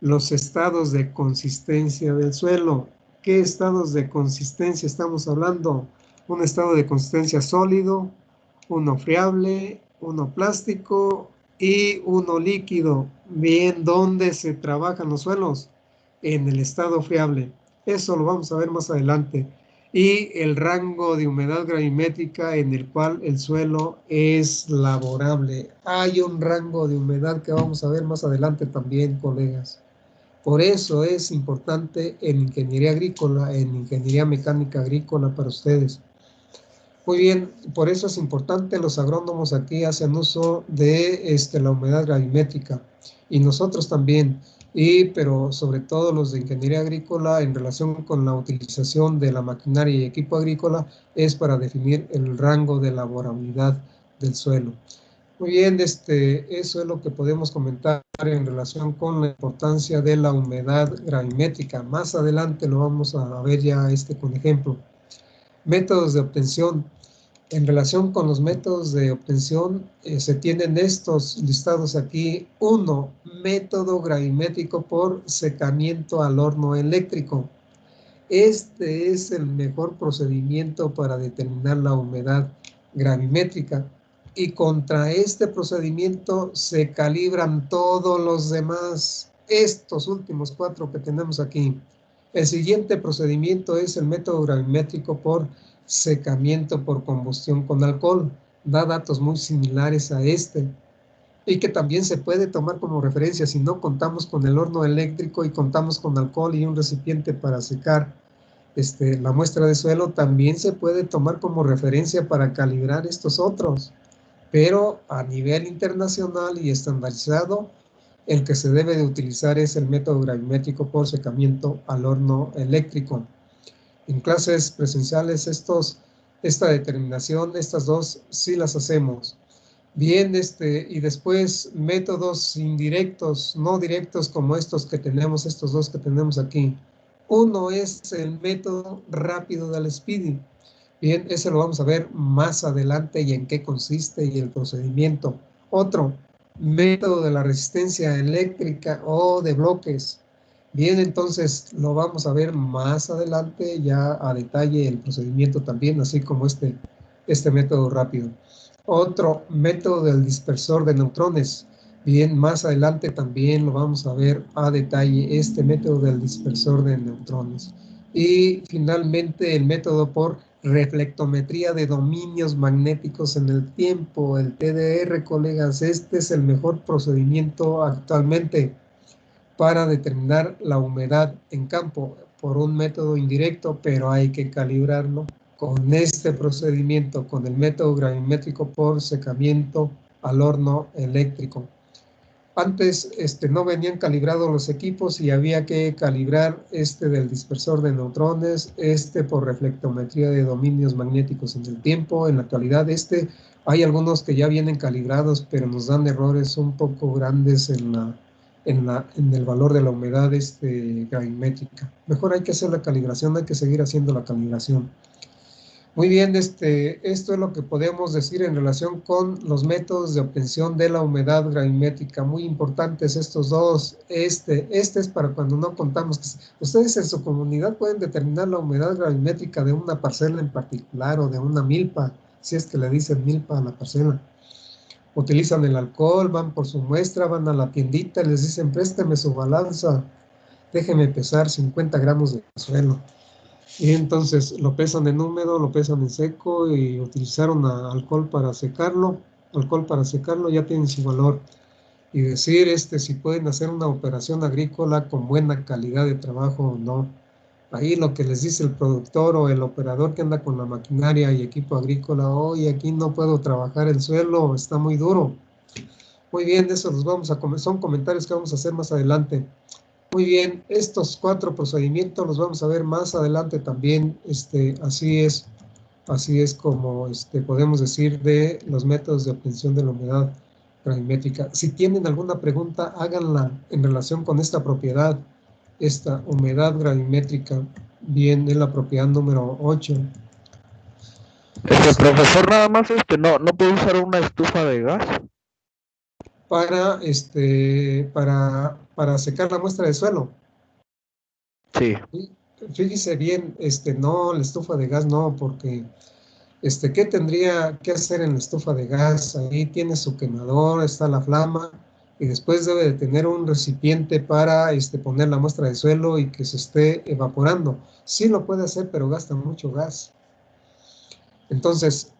los estados de consistencia del suelo. ¿Qué estados de consistencia estamos hablando? Un estado de consistencia sólido, uno friable, uno plástico y uno líquido. Bien, ¿dónde se trabajan los suelos? En el estado friable. Eso lo vamos a ver más adelante. Y el rango de humedad gravimétrica en el cual el suelo es laborable. Hay un rango de humedad que vamos a ver más adelante también, colegas. Por eso es importante en ingeniería agrícola, en ingeniería mecánica agrícola para ustedes. Muy bien, por eso es importante, los agrónomos aquí hacen uso de la humedad gravimétrica y nosotros también, pero sobre todo los de ingeniería agrícola en relación con la utilización de la maquinaria y equipo agrícola es para definir el rango de laborabilidad del suelo. Muy bien, eso es lo que podemos comentar en relación con la importancia de la humedad gravimétrica. Más adelante lo vamos a ver ya con ejemplo. Métodos de obtención. En relación con los métodos de obtención, se tienen estos listados aquí. 1. Método gravimétrico por secamiento al horno eléctrico. Este es el mejor procedimiento para determinar la humedad gravimétrica. Y contra este procedimiento se calibran todos los demás, estos últimos 4 que tenemos aquí. El siguiente procedimiento es el método gravimétrico por secamiento por combustión con alcohol. Da datos muy similares a y que también se puede tomar como referencia si no contamos con el horno eléctrico y contamos con alcohol y un recipiente para secar la muestra de suelo, también se puede tomar como referencia para calibrar estos otros. Pero a nivel internacional y estandarizado, el que se debe de utilizar es el método gravimétrico por secamiento al horno eléctrico. En clases presenciales esta determinación, estas dos sí las hacemos. Bien, y después métodos indirectos, no directos como estos dos que tenemos aquí. Uno es el método rápido del Speedy. Bien, ese lo vamos a ver más adelante y en qué consiste y el procedimiento. Otro, método de la resistencia eléctrica o de bloques. Bien, entonces lo vamos a ver más adelante ya a detalle el procedimiento también, así como este método rápido. Otro, método del dispersor de neutrones. Bien, más adelante también lo vamos a ver a detalle este método del dispersor de neutrones. Y finalmente el método por reflectometría de dominios magnéticos en el tiempo, el TDR, colegas. Este es el mejor procedimiento actualmente para determinar la humedad en campo por un método indirecto, pero hay que calibrarlo con este procedimiento, con el método gravimétrico por secamiento al horno eléctrico. Antes no venían calibrados los equipos y había que calibrar del dispersor de neutrones, por reflectometría de dominios magnéticos en el tiempo. En la actualidad hay algunos que ya vienen calibrados, pero nos dan errores un poco grandes en el valor de la humedad gravimétrica. Mejor hay que hacer la calibración, hay que seguir haciendo la calibración. Muy bien, esto es lo que podemos decir en relación con los métodos de obtención de la humedad gravimétrica. Muy importantes estos dos. Este es para cuando no contamos. Ustedes en su comunidad pueden determinar la humedad gravimétrica de una parcela en particular o de una milpa, si es que le dicen milpa a la parcela. Utilizan el alcohol, van por su muestra, van a la tiendita y les dicen, présteme su balanza, déjeme pesar 50 gramos de suelo. Y entonces lo pesan en húmedo, lo pesan en seco y utilizaron alcohol para secarlo. Alcohol para secarlo ya tienen su valor. Y decir si pueden hacer una operación agrícola con buena calidad de trabajo o no. Ahí lo que les dice el productor o el operador que anda con la maquinaria y equipo agrícola, oye, aquí no puedo trabajar el suelo, está muy duro. Muy bien, de eso los vamos a comer, son comentarios que vamos a hacer más adelante. Muy bien, estos 4 procedimientos los vamos a ver más adelante también. Así es como podemos decir de los métodos de obtención de la humedad gravimétrica. Si tienen alguna pregunta, háganla en relación con esta propiedad, esta humedad gravimétrica. Bien, es la propiedad número 8. Profesor, nada más no puedo usar una estufa de gas. Para secar la muestra de suelo. Sí. Fíjese bien, no, la estufa de gas no, porque ¿qué tendría que hacer en la estufa de gas? Ahí tiene su quemador, está la flama, y después debe de tener un recipiente para poner la muestra de suelo y que se esté evaporando. Sí lo puede hacer, pero gasta mucho gas. Entonces,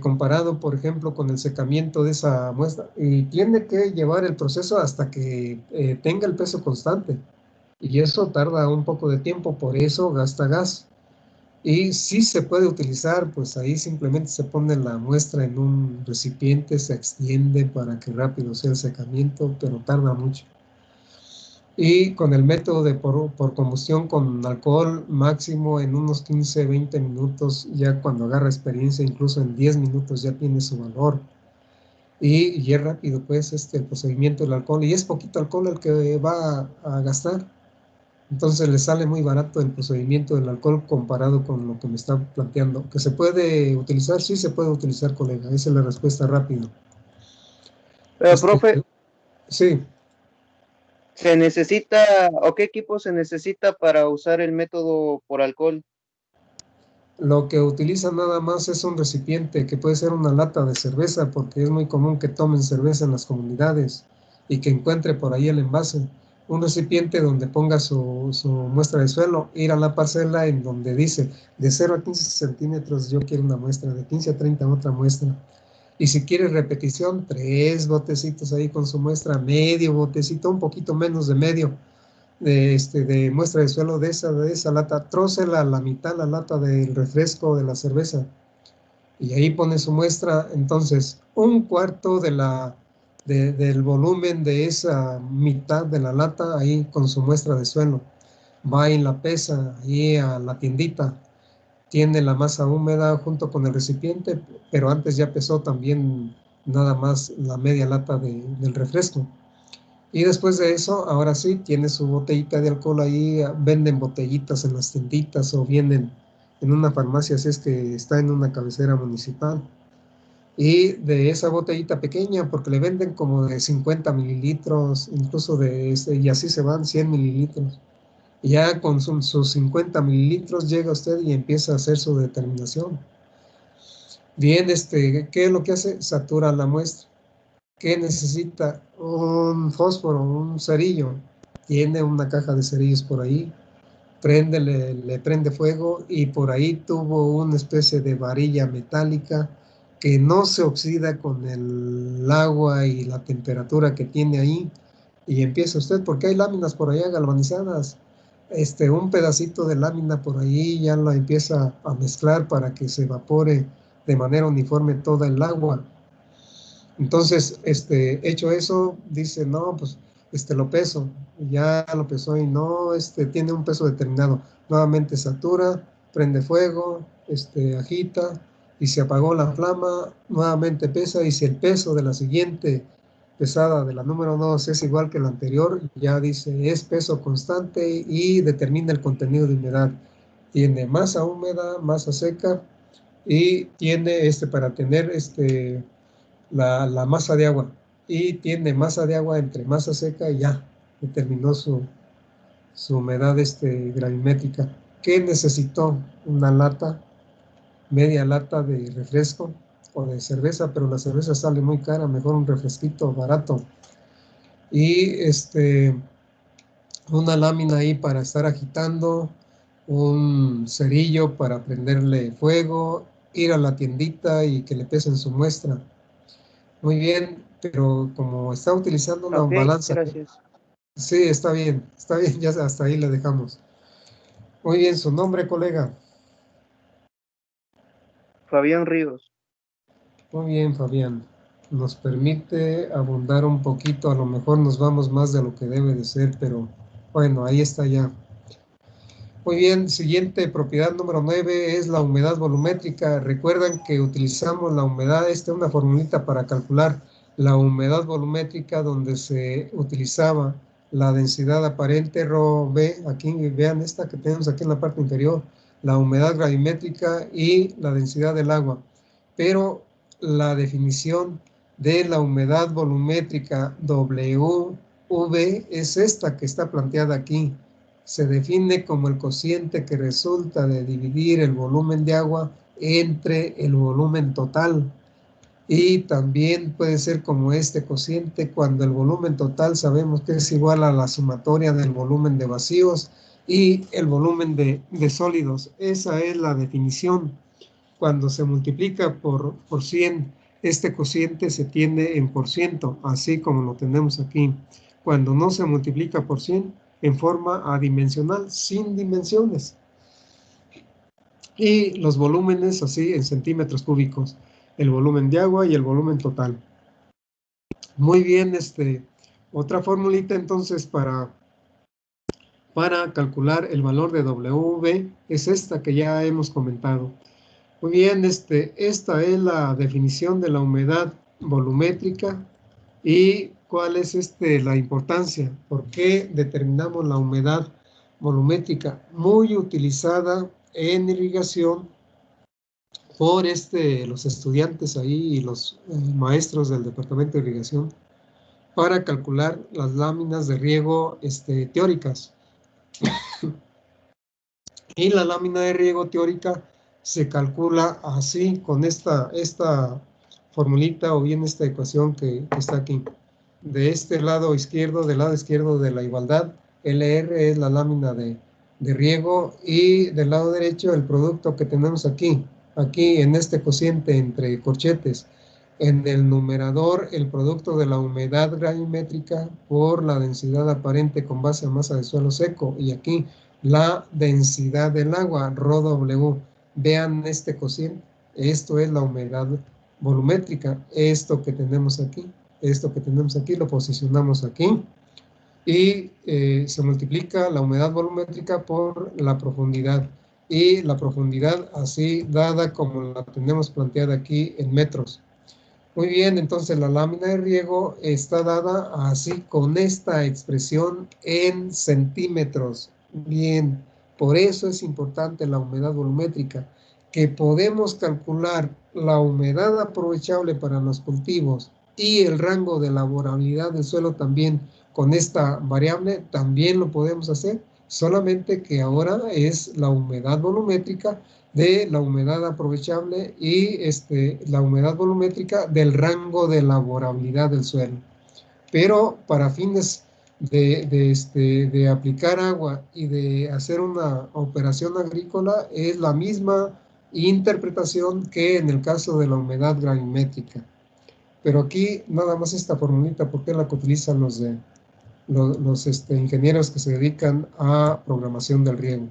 comparado, por ejemplo, con el secamiento de esa muestra, y tiene que llevar el proceso hasta que tenga el peso constante. Y eso tarda un poco de tiempo, por eso gasta gas. Y si se puede utilizar, pues ahí simplemente se pone la muestra en un recipiente, se extiende para que rápido sea el secamiento, pero tarda mucho. Y con el método de por combustión con alcohol, máximo en unos 15, 20 minutos, ya cuando agarra experiencia, incluso en 10 minutos ya tiene su valor. Y es rápido, pues, el procedimiento del alcohol, y es poquito alcohol el que va a gastar. Entonces le sale muy barato el procedimiento del alcohol comparado con lo que me está planteando. ¿Que se puede utilizar? Sí se puede utilizar, colega. Esa es la respuesta rápida. Profe, sí. ¿se necesita o qué equipo se necesita para usar el método por alcohol? Lo que utiliza nada más es un recipiente que puede ser una lata de cerveza, porque es muy común que tomen cerveza en las comunidades y que encuentre por ahí el envase. Un recipiente donde ponga su muestra de suelo, ir a la parcela en donde dice de 0 a 15 centímetros yo quiero una muestra, de 15 a 30 otra muestra. Y si quiere repetición, 3 botecitos ahí con su muestra, medio botecito, un poquito menos de medio, de muestra de suelo de esa lata, trócela a la mitad la lata del refresco de la cerveza y ahí pone su muestra. Entonces un cuarto del volumen de esa mitad de la lata ahí con su muestra de suelo, va y la pesa ahí a la tiendita, tiene la masa húmeda junto con el recipiente, pero antes ya pesó también nada más la media lata del refresco. Y después de eso, ahora sí, tiene su botellita de alcohol ahí, venden botellitas en las tienditas o vienen en una farmacia, si es que está en una cabecera municipal. Y de esa botellita pequeña, porque le venden como de 50 mililitros, incluso y así se van 100 mililitros. Y ya con sus 50 mililitros llega usted y empieza a hacer su determinación. Bien, ¿qué es lo que hace? Satura la muestra. ¿Qué necesita? Un fósforo, un cerillo. Tiene una caja de cerillos por ahí. Le prende fuego y por ahí tuvo una especie de varilla metálica que no se oxida con el agua y la temperatura que tiene ahí. Y empieza usted, porque hay láminas por allá galvanizadas. Un pedacito de lámina por ahí ya la empieza a mezclar para que se evapore de manera uniforme toda el agua. Entonces, hecho eso, dice, no, pues, lo peso, ya lo pesó y no, tiene un peso determinado. Nuevamente satura, prende fuego, agita y se apagó la flama, nuevamente pesa y si el peso de la siguiente pesada, de la número 2, es igual que la anterior, ya dice, es peso constante y determina el contenido de humedad. Tiene masa húmeda, masa seca y tiene, para tener, la masa de agua y tiene masa de agua entre masa seca y ya determinó su humedad gravimétrica. ¿Qué necesitó? Una lata, media lata de refresco o de cerveza, pero la cerveza sale muy cara, mejor un refresquito barato. Y una lámina ahí para estar agitando, un cerillo para prenderle fuego, ir a la tiendita y que le pesen su muestra. Muy bien, pero como está utilizando una Ok, balanza, gracias. sí, está bien, ya hasta ahí le dejamos. Muy bien, su nombre, colega. Fabián Ríos. Muy bien, Fabián. Nos permite abundar un poquito, a lo mejor nos vamos más de lo que debe de ser, pero bueno, ahí está ya. Muy bien, siguiente propiedad número 9 es la humedad volumétrica. Recuerdan que utilizamos la humedad, una formulita para calcular la humedad volumétrica donde se utilizaba la densidad aparente ρB, aquí vean esta que tenemos aquí en la parte inferior, la humedad gravimétrica y la densidad del agua. Pero la definición de la humedad volumétrica WV es esta que está planteada aquí. Se define como el cociente que resulta de dividir el volumen de agua entre el volumen total. Y también puede ser como este cociente cuando el volumen total sabemos que es igual a la sumatoria del volumen de vacíos y el volumen de sólidos. Esa es la definición. Cuando se multiplica por 100, este cociente se tiene en por ciento, así como lo tenemos aquí. Cuando no se multiplica por 100, en forma adimensional, sin dimensiones. Y los volúmenes así en centímetros cúbicos, el volumen de agua y el volumen total. Muy bien, otra formulita entonces para calcular el valor de WV es esta que ya hemos comentado. Muy bien, esta es la definición de la humedad volumétrica y cuál es la importancia, por qué determinamos la humedad volumétrica, muy utilizada en irrigación por los estudiantes ahí y los maestros del departamento de irrigación para calcular las láminas de riego teóricas. Y la lámina de riego teórica se calcula así, con esta formulita o bien esta ecuación que está aquí. De este lado izquierdo, del lado izquierdo de la igualdad, LR es la lámina de riego y del lado derecho el producto que tenemos aquí en este cociente entre corchetes. En el numerador, el producto de la humedad gravimétrica por la densidad aparente con base a masa de suelo seco. Y aquí la densidad del agua, ρW. Vean este cociente. Esto es la humedad volumétrica. Esto que tenemos aquí lo posicionamos aquí. Y se multiplica la humedad volumétrica por la profundidad. Y la profundidad así dada como la tenemos planteada aquí en metros. Muy bien, entonces la lámina de riego está dada así con esta expresión en centímetros. Bien, Por eso es importante la humedad volumétrica, que podemos calcular la humedad aprovechable para los cultivos y el rango de laborabilidad del suelo también con esta variable, también lo podemos hacer, solamente que ahora es la humedad volumétrica de la humedad aprovechable y la humedad volumétrica del rango de laborabilidad del suelo. Pero para fines de aplicar agua y de hacer una operación agrícola es la misma interpretación que en el caso de la humedad gravimétrica. Pero aquí nada más esta formulita, porque es la que utilizan los ingenieros que se dedican a programación del riego.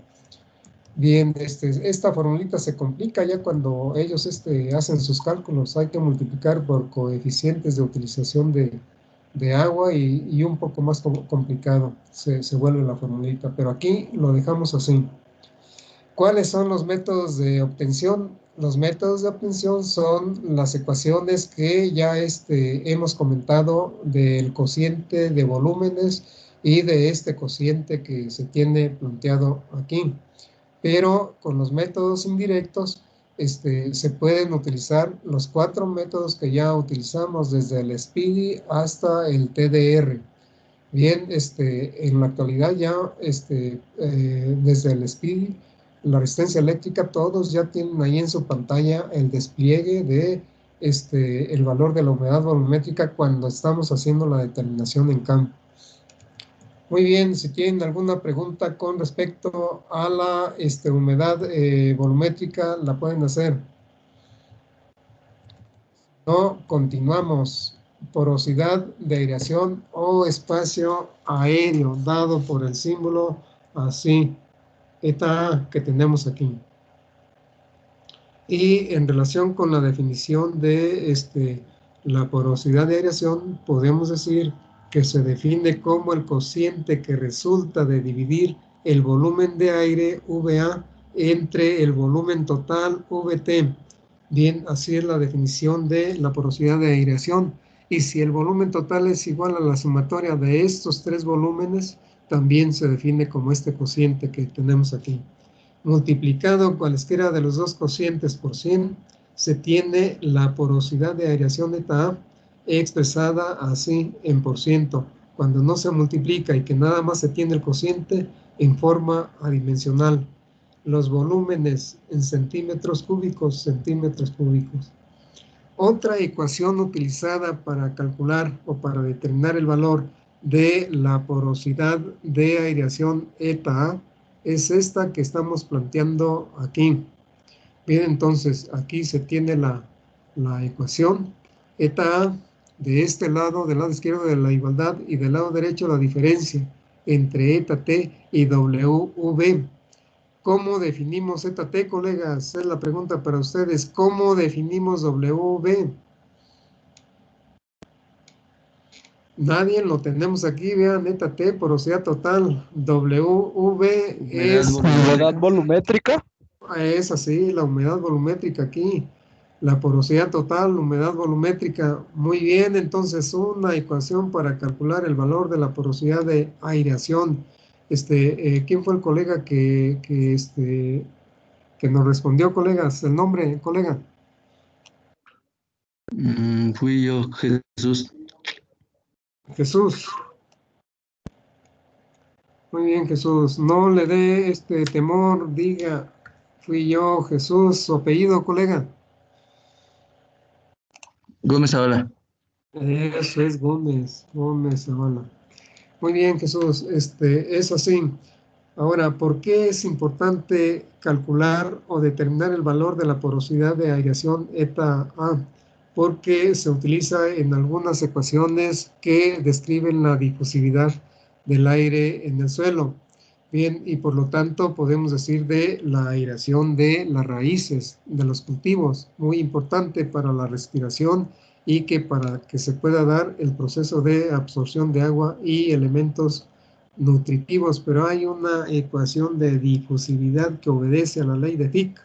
Bien, esta formulita se complica ya cuando ellos hacen sus cálculos. Hay que multiplicar por coeficientes de utilización de agua y un poco más complicado se vuelve la formulita, pero aquí lo dejamos así. ¿Cuáles son los métodos de obtención? Los métodos de obtención son las ecuaciones que ya hemos comentado del cociente de volúmenes y de este cociente que se tiene planteado aquí. Pero con los métodos indirectos se pueden utilizar los 4 métodos que ya utilizamos desde el SPIDY hasta el TDR. Bien, en la actualidad ya desde el SPIDY, la resistencia eléctrica, todos ya tienen ahí en su pantalla el despliegue de el valor de la humedad volumétrica cuando estamos haciendo la determinación en campo. Muy bien, si tienen alguna pregunta con respecto a la humedad volumétrica, la pueden hacer. No, continuamos. Porosidad de aireación o espacio aéreo, dado por el símbolo así, eta que tenemos aquí. Y en relación con la definición de la porosidad de aireación, podemos decir que se define como el cociente que resulta de dividir el volumen de aire VA entre el volumen total VT. Bien, así es la definición de la porosidad de aireación. Y si el volumen total es igual a la sumatoria de estos 3 volúmenes, también se define como este cociente que tenemos aquí. Multiplicado cualesquiera de los dos cocientes por 100, se tiene la porosidad de aireación eta A expresada así en por ciento, cuando no se multiplica y que nada más se tiene el cociente en forma adimensional. Los volúmenes en centímetros cúbicos. Otra ecuación utilizada para calcular o para determinar el valor de la porosidad de aireación eta A es esta que estamos planteando aquí. Bien, entonces aquí se tiene la ecuación eta A de este lado, del lado izquierdo de la igualdad, y del lado derecho la diferencia entre eta T y WV. ¿Cómo definimos eta T, colegas? Es la pregunta para ustedes. ¿Cómo definimos WV? Nadie lo tenemos aquí, vean, eta T, porosidad total. WV es... ¿Humedad volumétrica? Es así, la humedad volumétrica aquí. La porosidad total, humedad volumétrica. Muy bien, entonces una ecuación para calcular el valor de la porosidad de aireación. ¿Quién fue el colega que nos respondió, colegas? El nombre, colega. Fui yo, Jesús. Jesús. Muy bien, Jesús. No le dé temor, diga, fui yo, Jesús. Su apellido, colega. Gómez Zavala. Eso es Gómez Zavala. Muy bien, Jesús. Es así. Ahora, ¿por qué es importante calcular o determinar el valor de la porosidad de aireación eta A? Porque se utiliza en algunas ecuaciones que describen la difusividad del aire en el suelo. Bien, y por lo tanto podemos decir de la aireación de las raíces de los cultivos, muy importante para la respiración y que para que se pueda dar el proceso de absorción de agua y elementos nutritivos, pero hay una ecuación de difusividad que obedece a la ley de Fick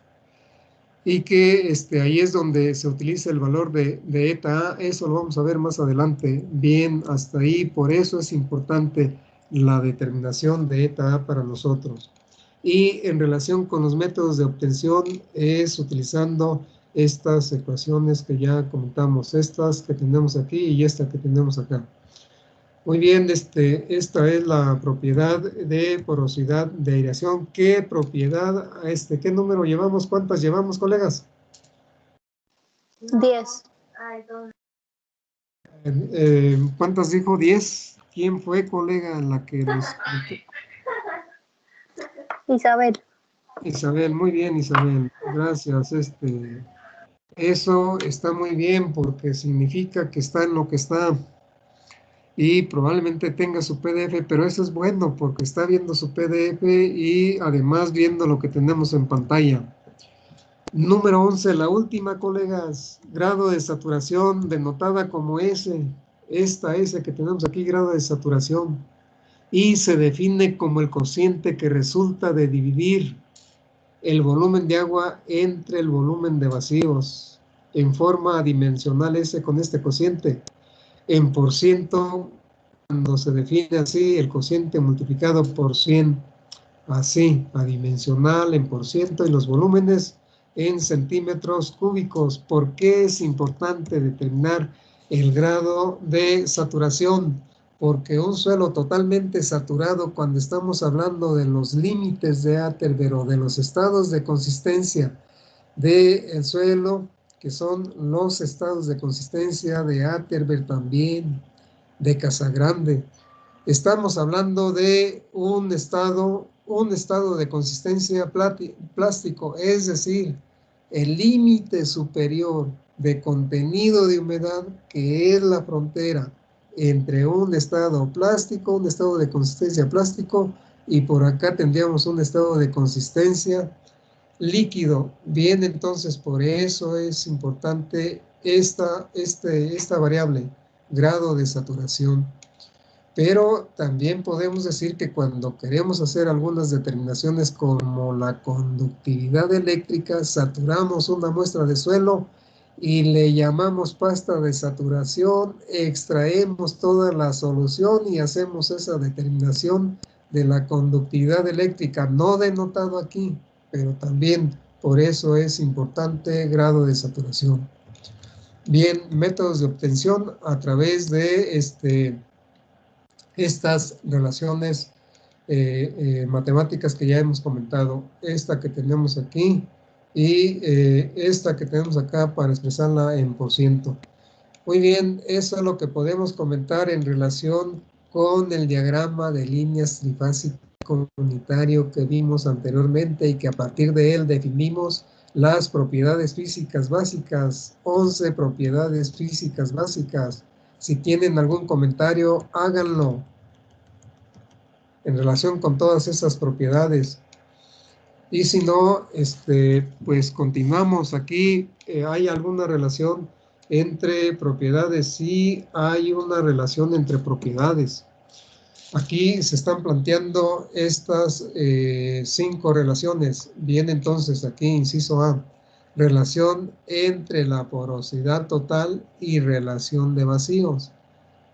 y que ahí es donde se utiliza el valor de eta A. Eso lo vamos a ver más adelante. Bien, hasta ahí, por eso es importante la determinación de eta A para nosotros. Y en relación con los métodos de obtención es utilizando estas ecuaciones que ya comentamos, estas que tenemos aquí y esta que tenemos acá. Muy bien, esta es la propiedad de porosidad de aireación. ¿Qué propiedad, qué número llevamos? ¿Cuántas llevamos, colegas? 10. ¿Cuántas dijo? 10. ¿Quién fue, colega, la que nos... Isabel. Isabel, muy bien, Isabel. Gracias. Eso está muy bien porque significa que está en lo que está. Y probablemente tenga su PDF, pero eso es bueno porque está viendo su PDF y además viendo lo que tenemos en pantalla. Número 11, la última, colegas, grado de saturación denotada como S. Esta S que tenemos aquí, grado de saturación. Y se define como el cociente que resulta de dividir el volumen de agua entre el volumen de vacíos en forma adimensional S con este cociente. En por ciento, cuando se define así, el cociente multiplicado por 100, así, adimensional en por ciento, y los volúmenes en centímetros cúbicos. ¿Por qué es importante determinar el grado de saturación? Porque un suelo totalmente saturado, cuando estamos hablando de los límites de Atterberg o de los estados de consistencia del suelo, que son los estados de consistencia de Atterberg también, de Casagrande. Estamos hablando de un estado de consistencia plástico, es decir, el límite superior de contenido de humedad, que es la frontera entre un estado plástico, un estado de consistencia plástico, y por acá tendríamos un estado de consistencia líquido. Bien, entonces por eso es importante esta variable, grado de saturación. Pero también podemos decir que cuando queremos hacer algunas determinaciones como la conductividad eléctrica, saturamos una muestra de suelo y le llamamos pasta de saturación, extraemos toda la solución y hacemos esa determinación de la conductividad eléctrica, no denotado aquí, pero también por eso es importante grado de saturación. Bien, métodos de obtención a través de estas relaciones matemáticas que ya hemos comentado, esta que tenemos aquí y esta que tenemos acá para expresarla en por ciento. Muy bien, eso es lo que podemos comentar en relación con el diagrama de líneas trifásico unitario que vimos anteriormente y que a partir de él definimos las propiedades físicas básicas, 11 propiedades físicas básicas. Si tienen algún comentario, háganlo en relación con todas esas propiedades. Y si no, pues continuamos aquí. ¿Hay alguna relación entre propiedades? Sí, hay una relación entre propiedades. Aquí se están planteando estas 5 relaciones. Bien, entonces aquí, inciso A, relación entre la porosidad total y relación de vacíos.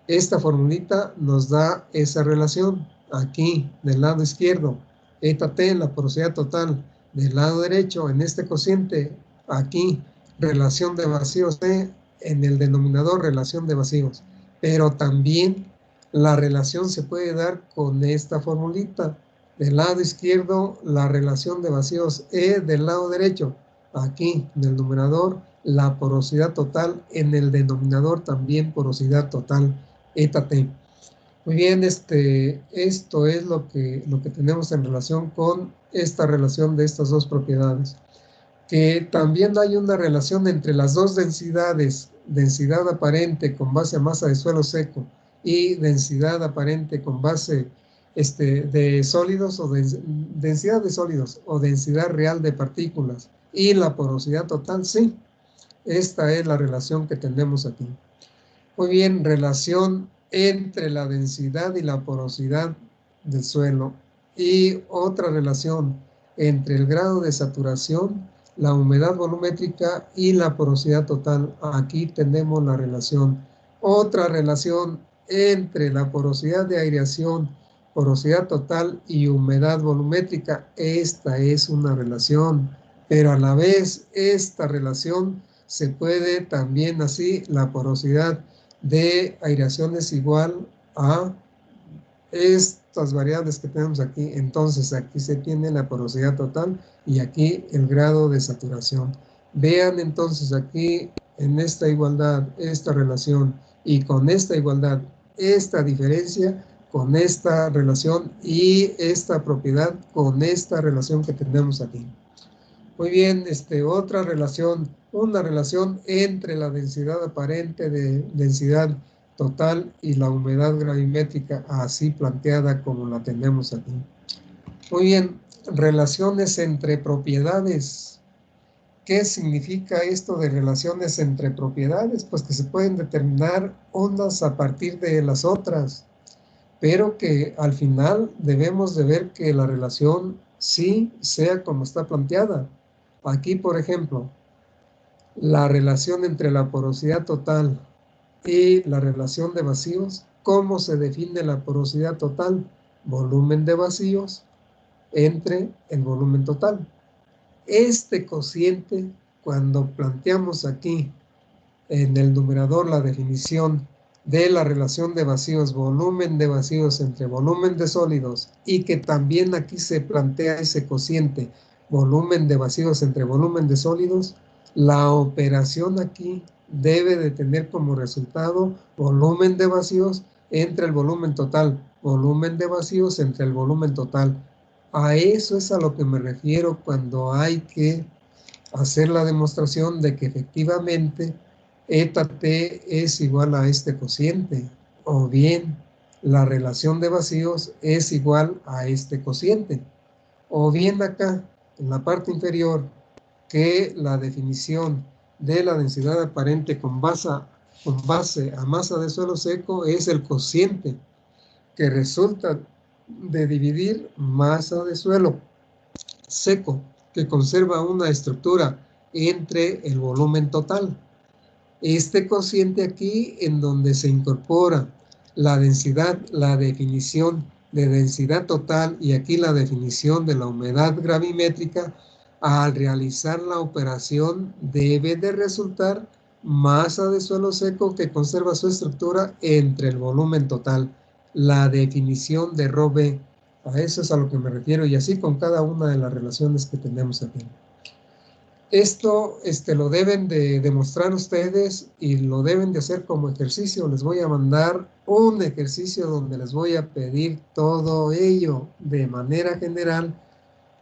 Esta formulita nos da esa relación. Aquí, del lado izquierdo, eta T, la porosidad total. Del lado derecho, en este cociente, aquí, relación de vacíos T, en el denominador, relación de vacíos. Pero también la relación se puede dar con esta formulita. Del lado izquierdo, la relación de vacíos E, del lado derecho, aquí, en el numerador, la porosidad total, en el denominador también porosidad total, eta T. Muy bien, esto es lo que tenemos en relación con esta relación de estas dos propiedades. Que también hay una relación entre las dos densidades, densidad aparente con base a masa de suelo seco y densidad aparente con base de sólidos o densidad de sólidos o densidad real de partículas y la porosidad total, sí. Esta es la relación que tenemos aquí. Muy bien, relación entre la densidad y la porosidad del suelo. Y otra relación entre el grado de saturación, la humedad volumétrica y la porosidad total. Aquí tenemos la relación. Otra relación entre la porosidad de aireación porosidad total y humedad volumétrica. Esta es una relación, pero a la vez esta relación se puede también así, la porosidad de aireación es igual a estas variables que tenemos aquí. Entonces aquí se tiene la porosidad total y aquí el grado de saturación. Vean entonces aquí en esta igualdad, esta relación, y con esta igualdad, esta diferencia con esta relación y esta propiedad con esta relación que tenemos aquí. Muy bien, otra relación, una relación entre la densidad aparente de densidad total y la humedad gravimétrica, así planteada como la tenemos aquí. Muy bien, relaciones entre propiedades. ¿Qué significa esto de relaciones entre propiedades? Pues que se pueden determinar unas a partir de las otras, pero que al final debemos de ver que la relación sí sea como está planteada. Aquí, por ejemplo, la relación entre la porosidad total y la relación de vacíos. ¿Cómo se define la porosidad total? Volumen de vacíos entre el volumen total. Este cociente, cuando planteamos aquí en el numerador la definición de la relación de vacíos, volumen de vacíos entre volumen de sólidos, y que también aquí se plantea ese cociente, volumen de vacíos entre volumen de sólidos, la operación aquí debe de tener como resultado volumen de vacíos entre el volumen total, volumen de vacíos entre el volumen total. A eso es a lo que me refiero cuando hay que hacer la demostración de que efectivamente eta t es igual a este cociente, o bien la relación de vacíos es igual a este cociente, o bien acá en la parte inferior que la definición de la densidad aparente con base a masa de suelo seco es el cociente que resulta de dividir masa de suelo seco que conserva una estructura entre el volumen total. Este cociente aquí en donde se incorpora la densidad, la definición de densidad total y aquí la definición de la humedad gravimétrica, al realizar la operación debe de resultar masa de suelo seco que conserva su estructura entre el volumen total. La definición de ρB, a eso es a lo que me refiero, y así con cada una de las relaciones que tenemos aquí. Esto lo deben de demostrar ustedes y lo deben de hacer como ejercicio. Les voy a mandar un ejercicio donde les voy a pedir todo ello de manera general.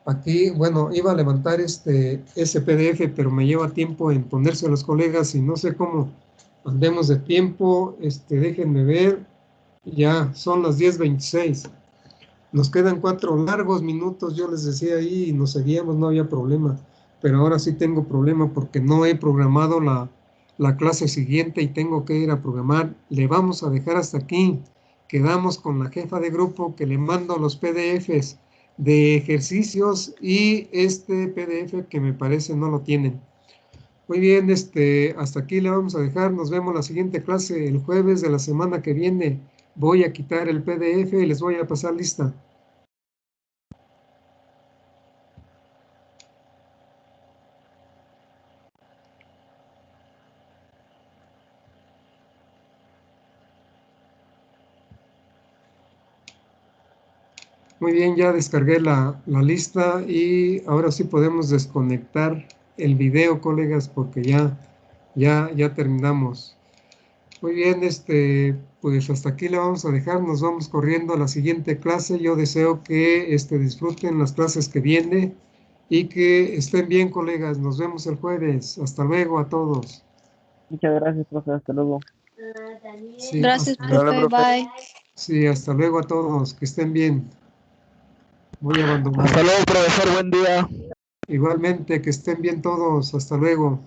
Aquí, bueno, iba a levantar ese PDF, pero me lleva tiempo en ponerse a los colegas y no sé cómo andemos de tiempo. Déjenme ver, ya son las 10:26. Nos quedan 4 largos minutos, yo les decía ahí, y nos seguíamos, no había problema. Pero ahora sí tengo problema porque no he programado la clase siguiente y tengo que ir a programar. Le vamos a dejar hasta aquí. Quedamos con la jefa de grupo que le mando los PDFs de ejercicios y este PDF que me parece no lo tienen. Muy bien, hasta aquí le vamos a dejar. Nos vemos la siguiente clase el jueves de la semana que viene. Voy a quitar el PDF y les voy a pasar lista. Muy bien, ya descargué la lista y ahora sí podemos desconectar el video, colegas, porque ya terminamos. Muy bien, pues hasta aquí le vamos a dejar. Nos vamos corriendo a la siguiente clase. Yo deseo que disfruten las clases que vienen y que estén bien, colegas. Nos vemos el jueves. Hasta luego a todos. Muchas gracias, profe. Hasta luego. Sí, Gracias, hasta luego. profe. Bye. Sí, hasta luego a todos. Que estén bien. Voy a abandonar. Hasta luego, profesor, buen día. Igualmente, que estén bien todos. Hasta luego.